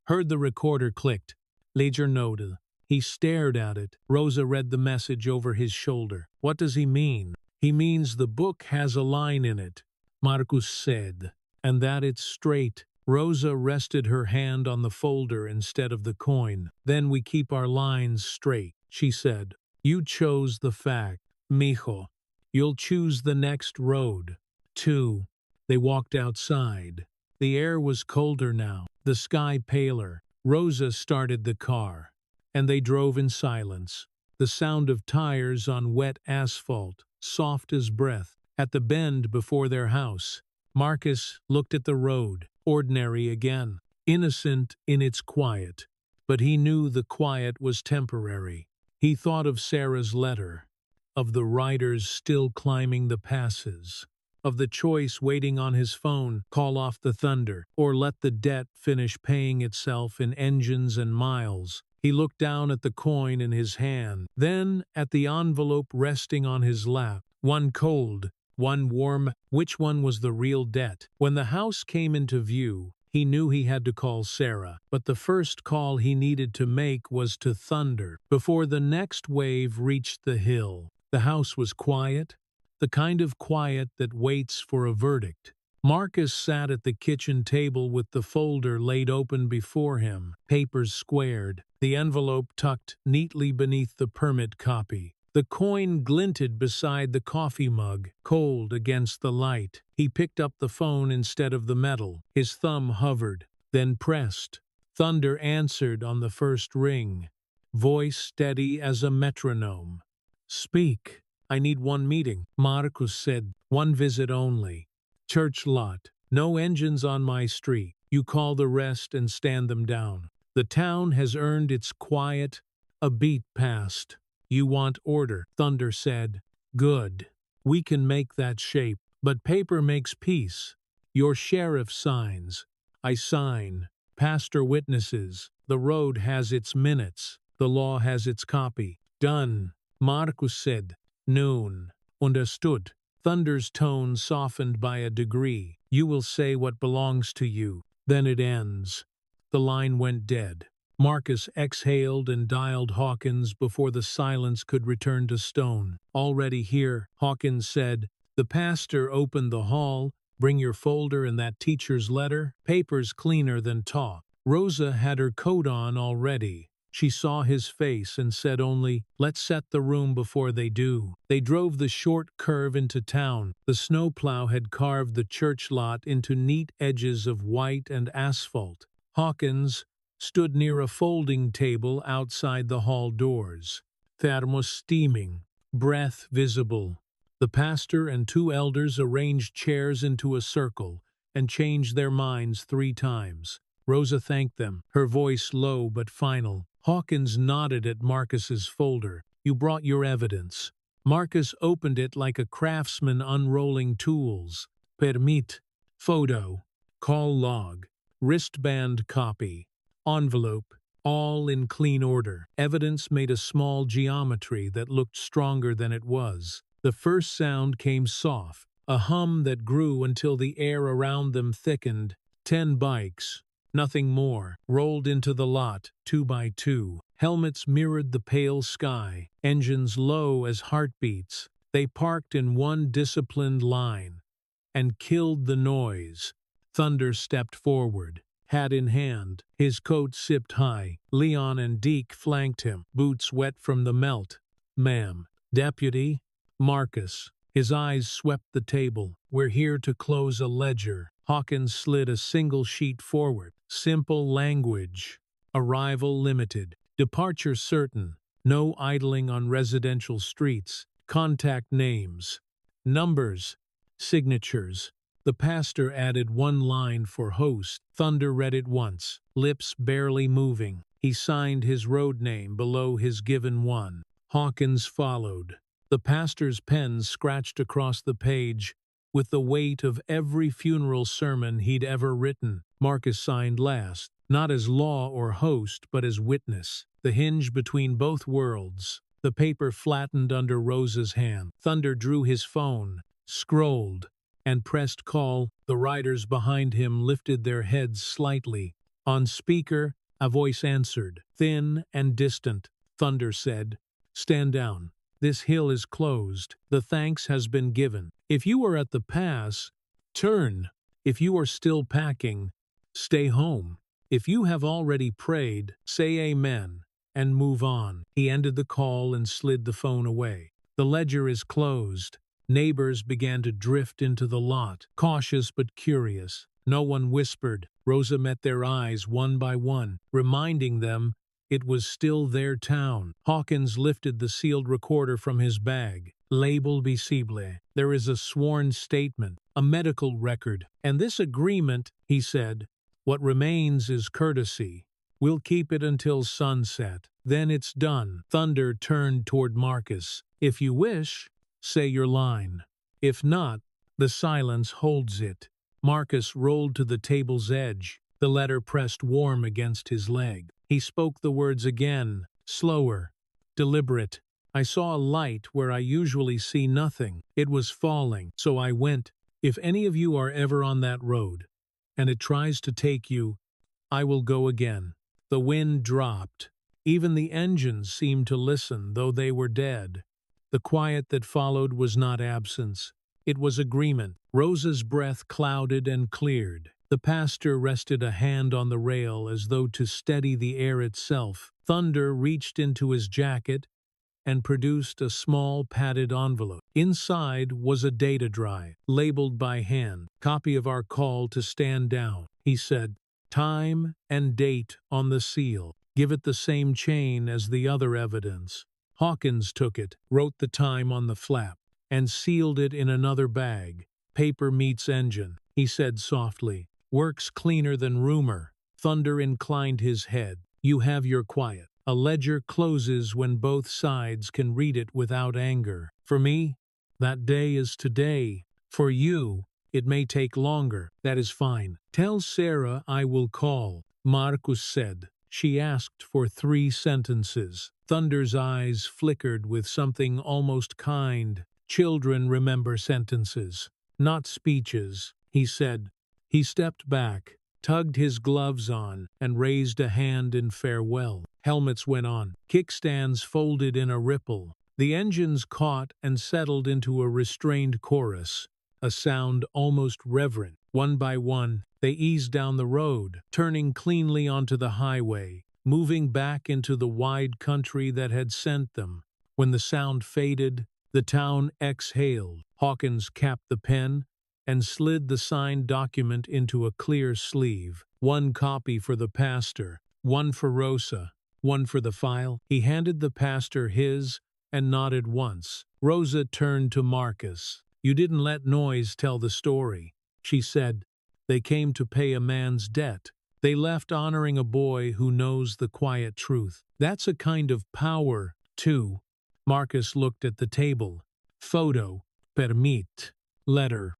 A: Heard the recorder clicked. Ledger noted. He stared at it. Rosa read the message over his shoulder. What does he mean? He means the book has a line in it, Marcus said, and that it's straight. Rosa rested her hand on the folder instead of the coin. Then we keep our lines straight, she said. You chose the fact, mijo. You'll choose the next road, too. They walked outside. The air was colder now, the sky paler. Rosa started the car, and they drove in silence. the sound of tires on wet asphalt, soft as breath. At the bend before their house, Marcus looked at the road, ordinary again, innocent in its quiet. But he knew the quiet was temporary. He thought of Sarah's letter, of the riders still climbing the passes, of the choice waiting on his phone, call off the thunder, or let the debt finish paying itself in engines and miles. He looked down at the coin in his hand, then at the envelope resting on his lap, one cold, one warm. Which one was the real debt? When the house came into view, he knew he had to call Sarah, but the first call he needed to make was to Thunder before the next wave reached the hill. The house was quiet, the kind of quiet that waits for a verdict. Marcus sat at the kitchen table with the folder laid open before him, papers squared, the envelope tucked neatly beneath the permit copy. The coin glinted beside the coffee mug, cold against the light. He picked up the phone instead of the metal. His thumb hovered, then pressed. Thunder answered on the first ring, voice steady as a metronome. "Speak. I need one meeting," Marcus said. "One visit only. Church lot. No engines on my street. You call the rest and stand them down. The town has earned its quiet. A beat passed. You want order," Thunder said. "Good. We can make that shape. But paper makes peace. Your sheriff signs. I sign. Pastor witnesses. The road has its minutes. The law has its copy. Done," Marcus said. "Noon. Understood." Thunder's tone softened by a degree. "You will say what belongs to you. Then it ends." The line went dead. Marcus exhaled and dialed Hawkins before the silence could return to stone. "Already here," Hawkins said. The pastor opened the hall. "Bring your folder and that teacher's letter. Paper's cleaner than talk." Rosa had her coat on already. She saw his face and said only, "Let's set the room before they do." They drove the short curve into town. The snowplow had carved the church lot into neat edges of white and asphalt. Hawkins stood near a folding table outside the hall doors. Thermos steaming, breath visible. The pastor and two elders arranged chairs into a circle and changed their minds 3 times. Rosa thanked them, her voice low but final. Hawkins nodded at Marcus's folder. "You brought your evidence." Marcus opened it like a craftsman unrolling tools. Permit, photo, call log, wristband copy, envelope, all in clean order. Evidence made a small geometry that looked stronger than it was. The first sound came soft, a hum that grew until the air around them thickened. 10 bikes. Nothing more, rolled into the lot, 2 by 2. Helmets mirrored the pale sky, engines low as heartbeats. They parked in one disciplined line and killed the noise. Thunder stepped forward, hat in hand, his coat sipped high. Leon and Deke flanked him, boots wet from the melt. "Ma'am." "Deputy." Marcus. His eyes swept the table. "We're here to close a ledger." Hawkins slid a single sheet forward. Simple language. Arrival limited. Departure certain. No idling on residential streets. Contact names. Numbers. Signatures. The pastor added one line for host. Thunder read it once, lips barely moving. He signed his road name below his given one. Hawkins followed. The pastor's pen scratched across the page with the weight of every funeral sermon he'd ever written. Marcus signed last, not as law or host, but as witness. The hinge between both worlds. The paper flattened under Rosa's hand. Thunder drew his phone, scrolled, and pressed call. The riders behind him lifted their heads slightly. On speaker, a voice answered, thin and distant. Thunder said, "Stand down. This hill is closed. The thanks has been given. If you are at the pass, turn. If you are still packing, stay home. If you have already prayed, say amen and move on." He ended the call and slid the phone away. The ledger is closed. Neighbors began to drift into the lot, cautious but curious. No one whispered. Rosa met their eyes one by one, reminding them It was still their town. Hawkins lifted the sealed recorder from his bag. Label visible. There is a sworn statement, a medical record. And this agreement, he said, what remains is courtesy. We'll keep it until sunset. Then it's done. Thunder turned toward Marcus. If you wish, say your line. If not, the silence holds it. Marcus rolled to the table's edge, the letter pressed warm against his leg. He spoke the words again, slower, deliberate. I saw a light where I usually see nothing. It was falling, so I went. If any of you are ever on that road, and it tries to take you, I will go again. The wind dropped. Even the engines seemed to listen, though they were dead. The quiet that followed was not absence. It was agreement. Rosa's breath clouded and cleared. The pastor rested a hand on the rail as though to steady the air itself. Thunder reached into his jacket and produced a small padded envelope. Inside was a data drive, labeled by hand. Copy of our call to stand down, he said. Time and date on the seal. Give it the same chain as the other evidence. Hawkins took it, wrote the time on the flap, and sealed it in another bag. Paper meets engine, he said softly. Works cleaner than rumor. Thunder inclined his head. You have your quiet. A ledger closes when both sides can read it without anger. For me, that day is today. For you, it may take longer. That is fine. Tell Sarah I will call, Marcus said. She asked for 3 sentences. Thunder's eyes flickered with something almost kind. Children remember sentences, not speeches, he said. He stepped back, tugged his gloves on, and raised a hand in farewell. Helmets went on. Kickstands folded in a ripple. The engines caught and settled into a restrained chorus, a sound almost reverent. One by one, they eased down the road, turning cleanly onto the highway, moving back into the wide country that had sent them. When the sound faded, the town exhaled. Hawkins capped the pen and slid the signed document into a clear sleeve. 1 copy for the pastor, 1 for Rosa, 1 for the file. He handed the pastor his and nodded once. Rosa turned to Marcus. You didn't let noise tell the story, she said. They came to pay a man's debt. They left honoring a boy who knows the quiet truth. That's a kind of power, too. Marcus looked at the table. Photo, permit, letter,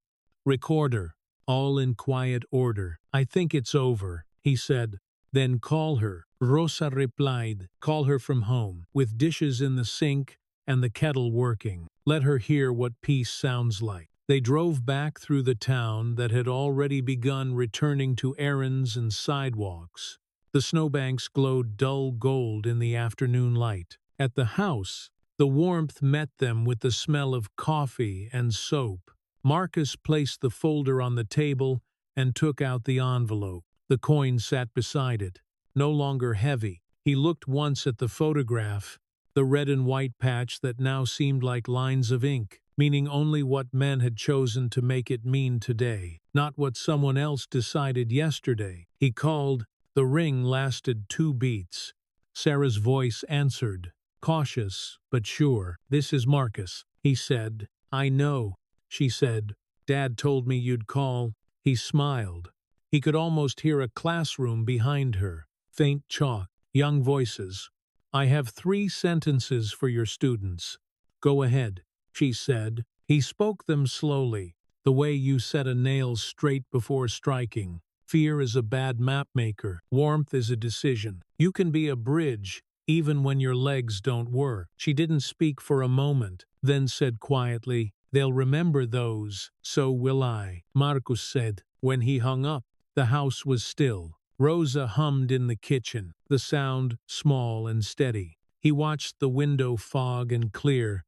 A: recorder, all in quiet order. I think it's over, he said. Then call her. Rosa replied. Call her from home, with dishes in the sink and the kettle working. Let her hear what peace sounds like. They drove back through the town that had already begun returning to errands and sidewalks. The snowbanks glowed dull gold in the afternoon light. At the house, the warmth met them with the smell of coffee and soap. Marcus placed the folder on the table and took out the envelope. The coin sat beside it, no longer heavy. He looked once at the photograph, the red and white patch that now seemed like lines of ink, meaning only what men had chosen to make it mean today, not what someone else decided yesterday. He called. The ring lasted 2 beats. Sarah's voice answered, cautious but sure. This is Marcus, he said. I know, she said. Dad told me you'd call. He smiled. He could almost hear a classroom behind her. Faint chalk, young voices. I have 3 sentences for your students. Go ahead, she said. He spoke them slowly, the way you set a nail straight before striking. Fear is a bad map maker. Warmth is a decision. You can be a bridge, even when your legs don't work. She didn't speak for a moment, then said quietly, they'll remember those, so will I. Marcus said. When he hung up, the house was still. Rosa hummed in the kitchen, the sound small and steady. He watched the window fog and clear,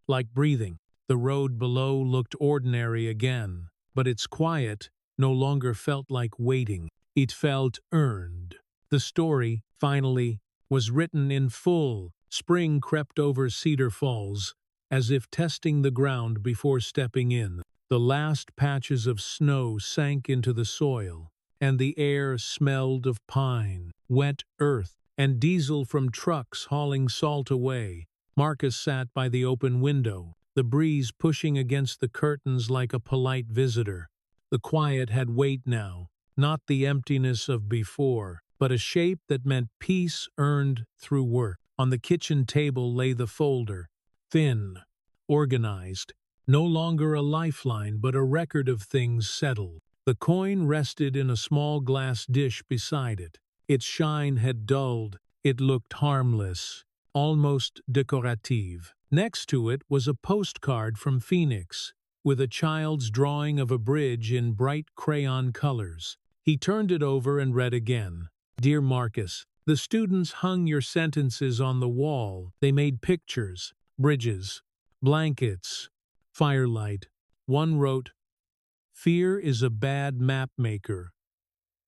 A: like breathing. The road below looked ordinary again, but its quiet no longer felt like waiting. It felt earned. The story, finally, was written in full. Spring crept over Cedar Falls, as if testing the ground before stepping in. The last patches of snow sank into the soil, and the air smelled of pine. wet earth, and diesel from trucks hauling salt away. Marcus sat by the open window, the breeze pushing against the curtains like a polite visitor. The quiet had weight now, not the emptiness of before, but a shape that meant peace earned through work. On the kitchen table lay the folder, thin, organized, no longer a lifeline but a record of things settled. The coin rested in a small glass dish beside it. Its shine had dulled, it looked harmless, almost decorative. Next to it was a postcard from Phoenix, with a child's drawing of a bridge in bright crayon colors. He turned it over and read again. Dear Marcus, the students hung your sentences on the wall. They made pictures, bridges, blankets, firelight. One wrote, "Fear is a bad map maker."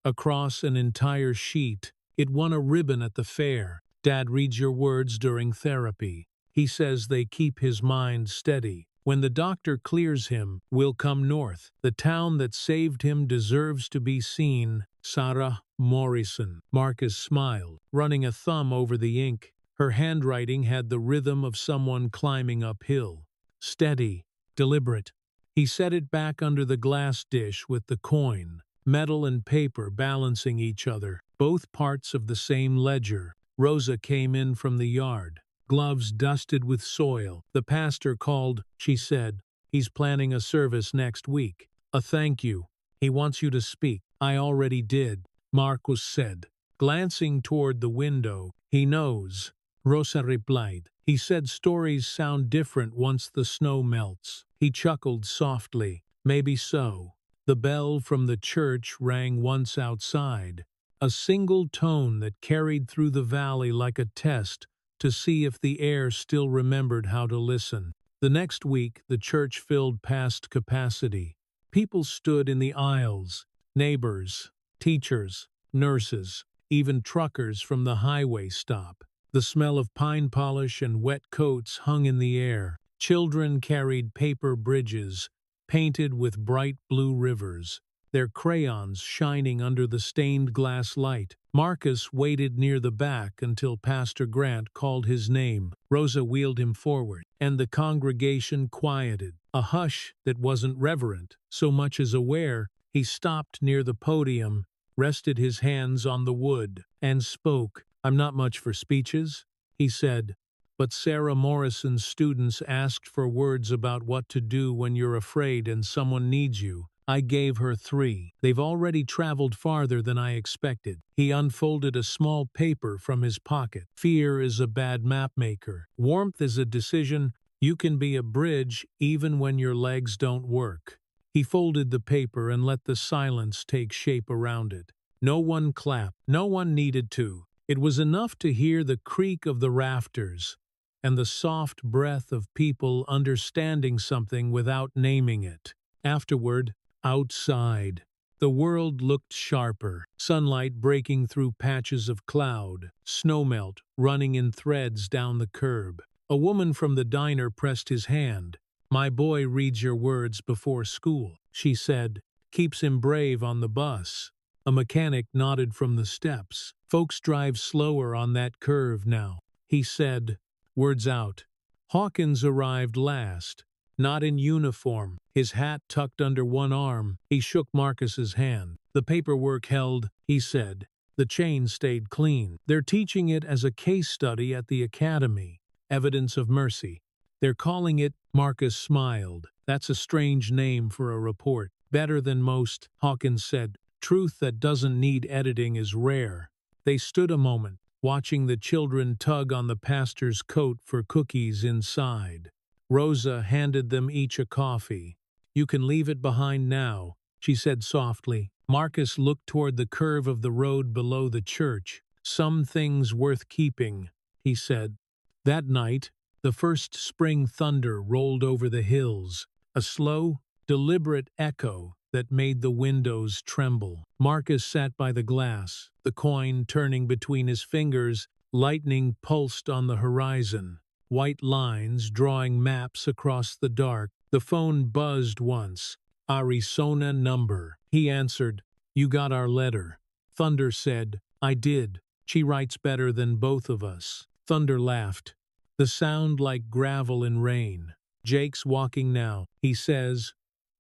A: Across an entire sheet, it won a ribbon at the fair. Dad reads your words during therapy. He says they keep his mind steady. When the doctor clears him, we'll come north. The town that saved him deserves to be seen. Sarah Morrison. Marcus smiled, running a thumb over the ink. Her handwriting had the rhythm of someone climbing uphill. Steady, deliberate. He set it back under the glass dish with the coin, metal and paper balancing each other, both parts of the same ledger. Rosa came in from the yard, gloves dusted with soil. The pastor called, she said. He's planning a service next week. A thank you. He wants you to speak. I already did, Marcus said, glancing toward the window. He knows, Rosa replied. He said stories sound different once the snow melts. He chuckled softly. Maybe so. The bell from the church rang once outside, a single tone that carried through the valley like a test to see if the air still remembered how to listen. The next week, the church filled past capacity. People stood in the aisles, neighbors, teachers, nurses, even truckers from the highway stop. The smell of pine polish and wet coats hung in the air. Children carried paper bridges, painted with bright blue rivers, their crayons shining under the stained glass light. Marcus waited near the back until Pastor Grant called his name. Rosa wheeled him forward, and the congregation quieted. A hush that wasn't reverent so much as aware. He stopped near the podium, rested his hands on the wood, and spoke. I'm not much for speeches, he said, but Sarah Morrison's students asked for words about what to do when you're afraid and someone needs you. I gave her 3. They've already traveled farther than I expected. He unfolded a small paper from his pocket. Fear is a bad map maker. Warmth is a decision. You can be a bridge even when your legs don't work. He folded the paper and let the silence take shape around it. No one clapped. No one needed to. It was enough to hear the creak of the rafters and the soft breath of people understanding something without naming it. Afterward, outside, the world looked sharper, sunlight breaking through patches of cloud, snowmelt running in threads down the curb. A woman from the diner pressed his hand. My boy reads your words before school, she said, keeps him brave on the bus. A mechanic nodded from the steps. Folks drive slower on that curve now, he said, words out. Hawkins arrived last, not in uniform, his hat tucked under one arm. He shook Marcus's hand. The paperwork held, he said. The chain stayed clean. They're teaching it as a case study at the academy. Evidence of mercy. They're calling it, Marcus smiled. That's a strange name for a report. Better than most, Hawkins said. Truth that doesn't need editing is rare. They stood a moment, watching the children tug on the pastor's coat for cookies inside. Rosa handed them each a coffee. You can leave it behind now, she said softly. Marcus looked toward the curve of the road below the church. Some things worth keeping, he said. That night, the first spring thunder rolled over the hills, a slow, deliberate echo that made the windows tremble. Marcus sat by the glass, the coin turning between his fingers. Lightning pulsed on the horizon, white lines drawing maps across the dark. The phone buzzed once. Arizona number. He answered. You got our letter. Thunder said. I did. She writes better than both of us." Thunder laughed. The sound like gravel in rain. "Jake's walking now," he says.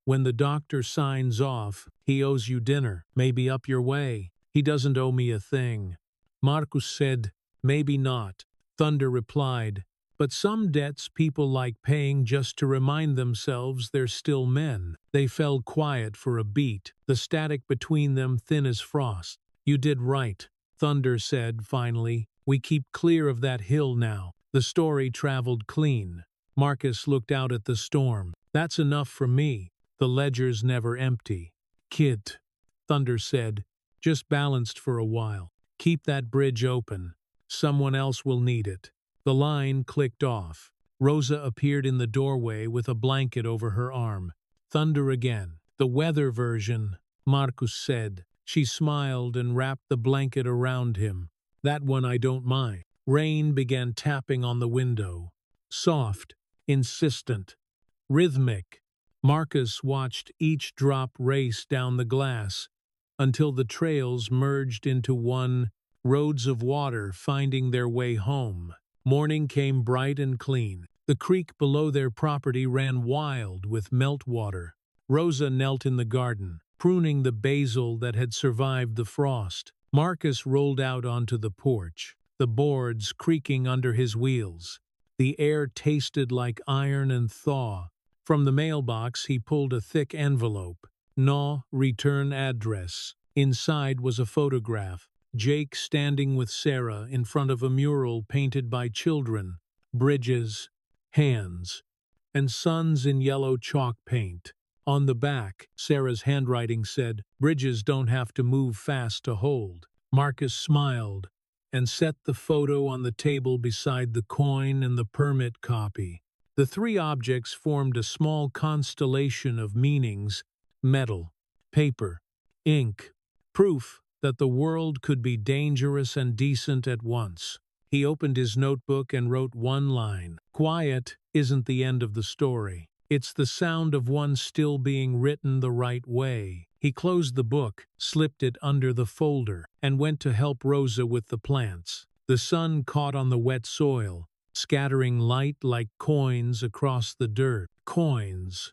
A: "When the doctor signs off, he owes you dinner. Maybe up your way." "He doesn't owe me a thing." Marcus said, "Maybe not." Thunder replied, "But some debts people like paying just to remind themselves they're still men." They fell quiet for a beat, the static between them thin as frost. "You did right," Thunder said finally. "We keep clear of that hill now." The story traveled clean. Marcus looked out at the storm. "That's enough for me. The ledger's never empty." "Kid," Thunder said, "just balanced for a while. Keep that bridge open. Someone else will need it." The line clicked off. Rosa appeared in the doorway with a blanket over her arm. "Thunder again." "The weather version," Marcus said. She smiled and wrapped the blanket around him. "That one I don't mind." Rain began tapping on the window. Soft, insistent, rhythmic. Marcus watched each drop race down the glass until the trails merged into one, roads of water finding their way home. Morning came bright and clean. The creek below their property ran wild with meltwater. Rosa knelt in the garden, pruning the basil that had survived the frost. Marcus rolled out onto the porch, the boards creaking under his wheels. The air tasted like iron and thaw. From the mailbox he pulled a thick envelope. "No return address." Inside was a photograph. Jake standing with Sarah in front of a mural painted by children. Bridges, hands, and suns in yellow chalk paint. On the back, Sarah's handwriting said, "Bridges don't have to move fast to hold." Marcus smiled and set the photo on the table beside the coin and the permit copy. The three objects formed a small constellation of meanings: metal, paper, ink, proof that the world could be dangerous and decent at once. He opened his notebook and wrote one line. "Quiet isn't the end of the story. It's the sound of one still being written the right way." He closed the book, slipped it under the folder, and went to help Rosa with the plants. The sun caught on the wet soil, scattering light like coins across the dirt. Coins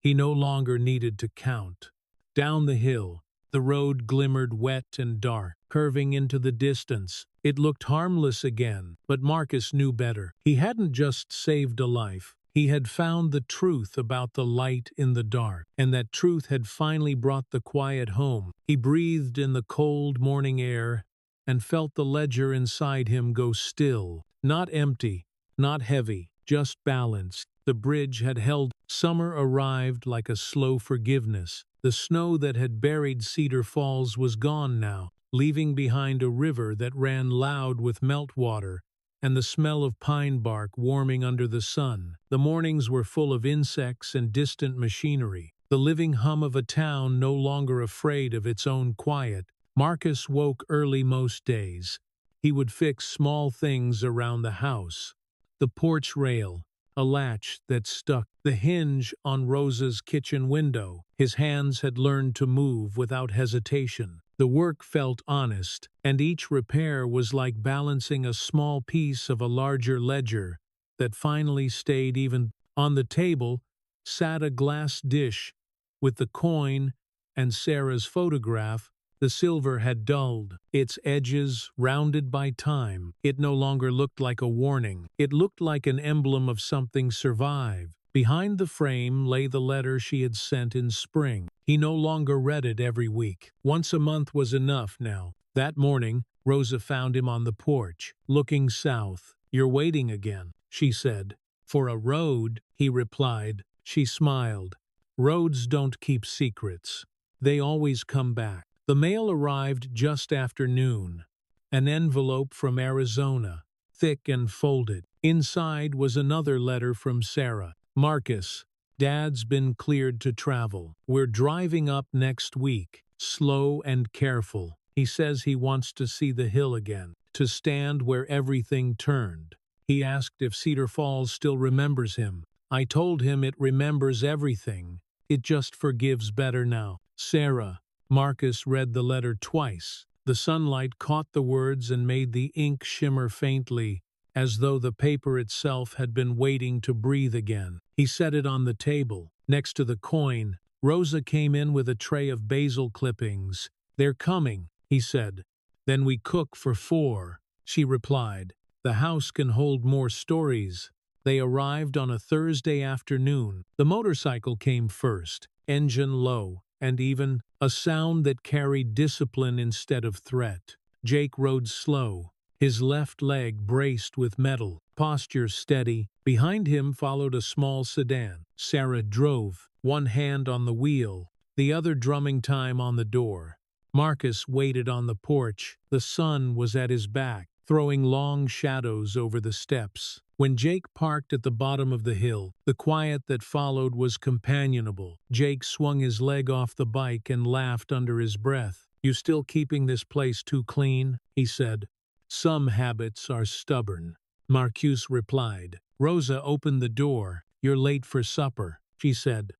A: he no longer needed to count. Down the hill, the road glimmered wet and dark, curving into the distance. It looked harmless again, but Marcus knew better. He hadn't just saved a life. He had found the truth about the light in the dark, and that truth had finally brought the quiet home. He breathed in the cold morning air and felt the ledger inside him go still. Not empty, not heavy, just balanced. The bridge had held. Summer arrived like a slow forgiveness. The snow that had buried Cedar Falls was gone now, leaving behind a river that ran loud with meltwater and the smell of pine bark warming under the sun. The mornings were full of insects and distant machinery, the living hum of a town no longer afraid of its own quiet. Marcus woke early most days. He would fix small things around the house: the porch rail, a latch that stuck, the hinge on Rosa's kitchen window. His hands had learned to move without hesitation. The work felt honest, and each repair was like balancing a small piece of a larger ledger that finally stayed even. On the table sat a glass dish with the coin and Sarah's photograph. The silver had dulled, its edges rounded by time. It no longer looked like a warning. It looked like an emblem of something survived. Behind the frame lay the letter she had sent in spring. He no longer read it every week. Once a month was enough now. That morning, Rosa found him on the porch, looking south. "You're waiting again," she said. "For a road," he replied. She smiled. "Roads don't keep secrets. They always come back." The mail arrived just after noon. An envelope from Arizona, thick and folded. Inside was another letter from Sarah. "Marcus, Dad's been cleared to travel. We're driving up next week, slow and careful. He says he wants to see the hill again, to stand where everything turned. He asked if Cedar Falls still remembers him. I told him it remembers everything. It just forgives better now. Sarah." Marcus read the letter twice. The sunlight caught the words and made the ink shimmer faintly, as though the paper itself had been waiting to breathe again. He set it on the table, next to the coin. Rosa came in with a tray of basil clippings. "They're coming," he said. "Then we cook for 4, she replied. "The house can hold more stories." They arrived on a Thursday afternoon. The motorcycle came first, engine low, and even, a sound that carried discipline instead of threat. Jake rode slow, his left leg braced with metal, posture steady. Behind him followed a small sedan. Sarah drove, one hand on the wheel, the other drumming time on the door. Marcus waited on the porch. The sun was at his back, throwing long shadows over the steps. When Jake parked at the bottom of the hill, the quiet that followed was companionable. Jake swung his leg off the bike and laughed under his breath. "You still keeping this place too clean?" he said. "Some habits are stubborn," Marcus replied. Rosa opened the door. "You're late for supper," she said.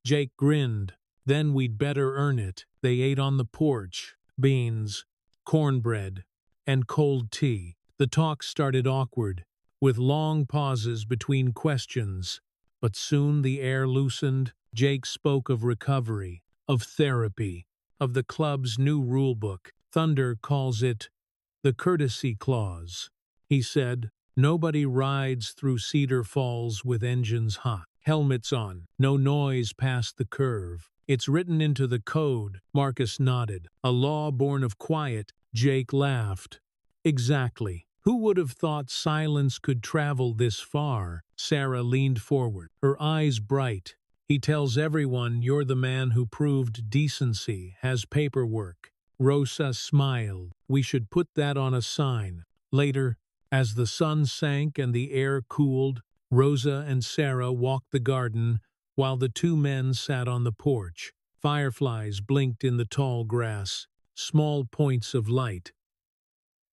A: Jake grinned. "Then we'd better earn it." They ate on the porch. Beans, cornbread, and cold tea. The talk started awkward, with long pauses between questions. But soon the air loosened. Jake spoke of recovery, of therapy, of the club's new rulebook. Thunder calls it the courtesy clause. He said, "Nobody rides through Cedar Falls with engines hot. Helmets on. No noise past the curve. It's written into the code." Marcus nodded. "A law born of quiet." Jake laughed. "Exactly. Who would have thought silence could travel this far?" Sarah leaned forward, her eyes bright. "He tells everyone you're the man who proved decency, has paperwork." Rosa smiled. "We should put that on a sign." Later, as the sun sank and the air cooled, Rosa and Sarah walked the garden while the two men sat on the porch. Fireflies blinked in the tall grass, small points of light.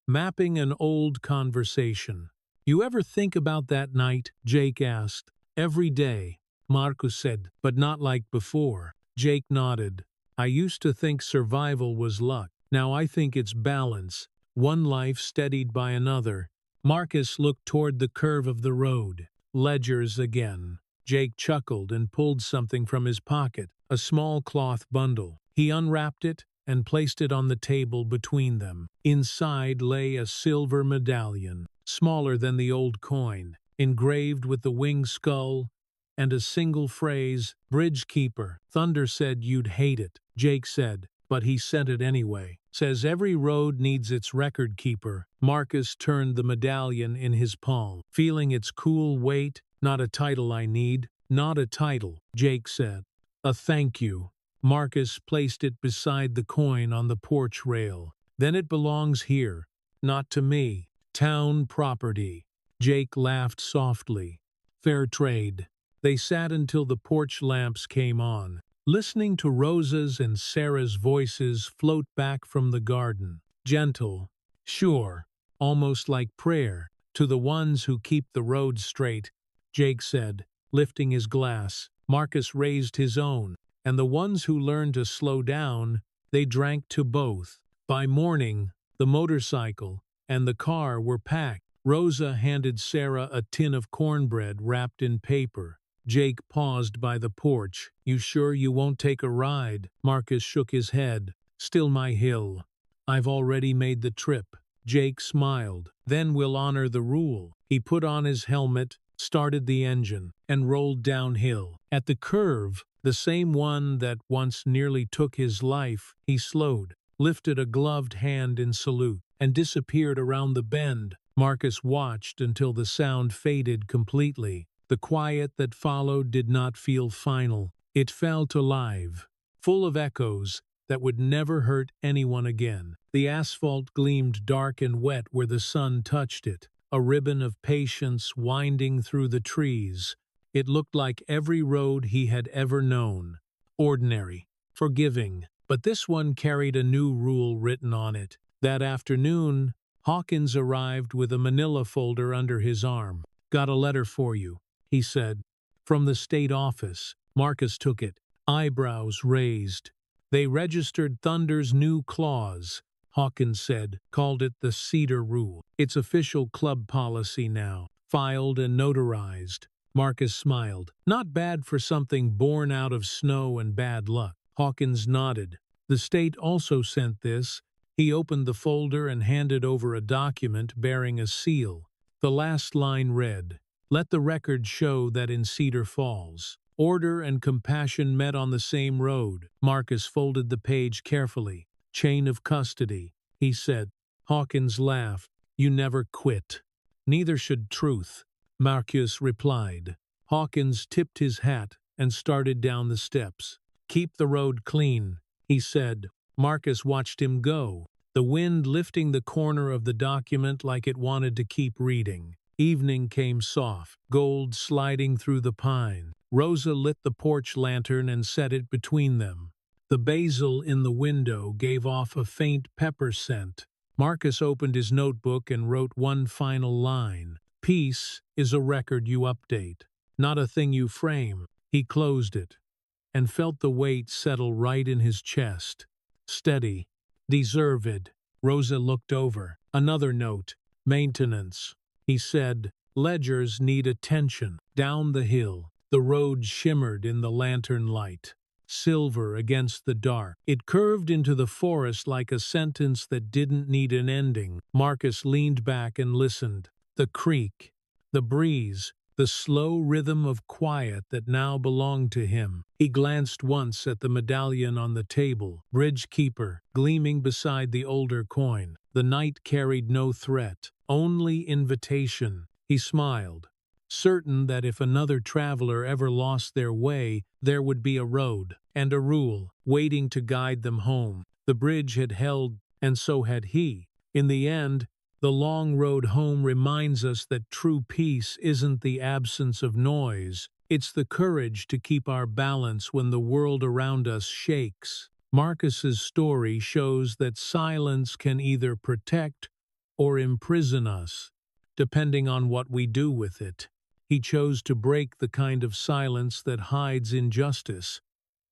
A: Mapping an old conversation. "You ever think about that night?" Jake asked. "Every day," Marcus said, "but not like before." Jake nodded. "I used to think survival was luck. Now I think it's balance, one life steadied by another." Marcus looked toward the curve of the road. "Ledgers again." Jake chuckled and pulled something from his pocket, a small cloth bundle. He unwrapped it and placed it on the table between them. Inside lay a silver medallion, smaller than the old coin, engraved with the winged skull and a single phrase, "Bridge Keeper." "Thunder said you'd hate it," Jake said, "but he sent it anyway. Says every road needs its record keeper." Marcus turned the medallion in his palm, feeling its cool weight. "Not a title I need." "Not a title," Jake said. "A thank you." Marcus placed it beside the coin on the porch rail. "Then it belongs here, not to me. Town property." Jake laughed softly. "Fair trade." They sat until the porch lamps came on, listening to Rosa's and Sarah's voices float back from the garden. Gentle, sure, almost like prayer. "To the ones who keep the road straight," Jake said, lifting his glass. Marcus raised his own. "And the ones who learn to slow down." They drank to both. By morning, the motorcycle and the car were packed. Rosa handed Sarah a tin of cornbread wrapped in paper. Jake paused by the porch. "You sure you won't take a ride?" Marcus shook his head. "Still my hill. I've already made the trip." Jake smiled. "Then we'll honor the rule." He put on his helmet, started the engine, and rolled downhill. At the curve, the same one that once nearly took his life, he slowed, lifted a gloved hand in salute, and disappeared around the bend. Marcus watched until the sound faded completely. The quiet that followed did not feel final. It felt alive, full of echoes that would never hurt anyone again. The asphalt gleamed dark and wet where the sun touched it, a ribbon of patience winding through the trees. It looked like every road he had ever known. Ordinary, forgiving, but this one carried a new rule written on it. That afternoon, Hawkins arrived with a manila folder under his arm. "Got a letter for you," he said. "From the state office." Marcus took it, eyebrows raised. They registered Thunder's new clause. Hawkins said, called it the Cedar Rule. It's official club policy now, filed and notarized. Marcus smiled. Not bad for something born out of snow and bad luck. Hawkins nodded. The state also sent this. He opened the folder and handed over a document bearing a seal. The last line read, "Let the record show that in Cedar Falls, order and compassion met on the same road." Marcus folded the page carefully. "Chain of custody," he said. Hawkins laughed. "You never quit." "Neither should truth," Marcus replied. Hawkins tipped his hat and started down the steps. "Keep the road clean," he said. Marcus watched him go, the wind lifting the corner of the document like it wanted to keep reading. Evening came soft, gold sliding through the pine. Rosa lit the porch lantern and set it between them. The basil in the window gave off a faint pepper scent. Marcus opened his notebook and wrote one final line. "Peace is a record you update, not a thing you frame." He closed it and felt the weight settle right in his chest. "Steady. Deserved." Rosa looked over. Another note. "Maintenance." He said, "Ledgers need attention." Down the hill, the road shimmered in the lantern light, silver against the dark. It curved into the forest like a sentence that didn't need an ending. Marcus leaned back and listened. The creek, the breeze, the slow rhythm of quiet that now belonged to him. He glanced once at the medallion on the table, bridge keeper, gleaming beside the older coin. The night carried no threat, only invitation. He smiled, certain that if another traveler ever lost their way, there would be a road and a rule waiting to guide them home. The bridge had held, and so had he. In the end, the long road home reminds us that true peace isn't the absence of noise, it's the courage to keep our balance when the world around us shakes. Marcus's story shows that silence can either protect or imprison us, depending on what we do with it. He chose to break the kind of silence that hides injustice,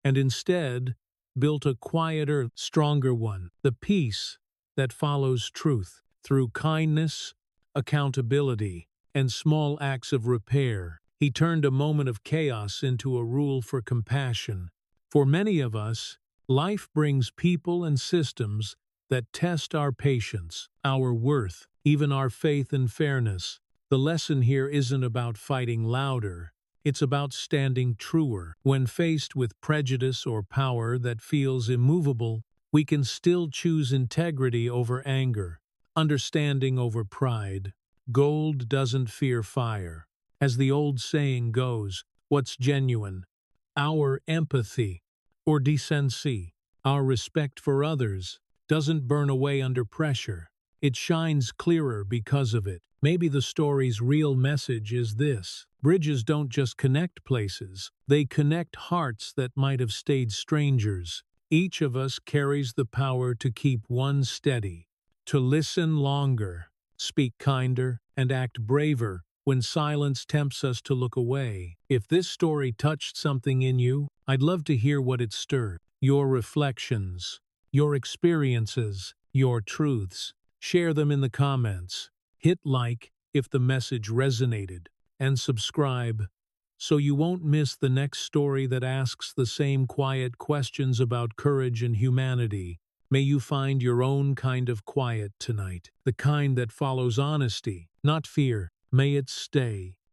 A: and instead built a quieter, stronger one, the peace that follows truth. Through kindness, accountability, and small acts of repair, he turned a moment of chaos into a rule for compassion. For many of us, life brings people and systems that test our patience, our worth, even our faith and fairness. The lesson here isn't about fighting louder. It's about standing truer. When faced with prejudice or power that feels immovable, we can still choose integrity over anger, understanding over pride. Gold doesn't fear fire. As the old saying goes, what's genuine? Our empathy or decency, our respect for others, doesn't burn away under pressure. It shines clearer because of it. Maybe the story's real message is this: bridges don't just connect places, they connect hearts that might have stayed strangers. Each of us carries the power to keep one steady, to listen longer, speak kinder, and act braver when silence tempts us to look away. If this story touched something in you, I'd love to hear what it stirred. Your reflections, your experiences, your truths. Share them in the comments. Hit like if the message resonated, and subscribe so you won't miss the next story that asks the same quiet questions about courage and humanity. May you find your own kind of quiet tonight, the kind that follows honesty, not fear. May it stay.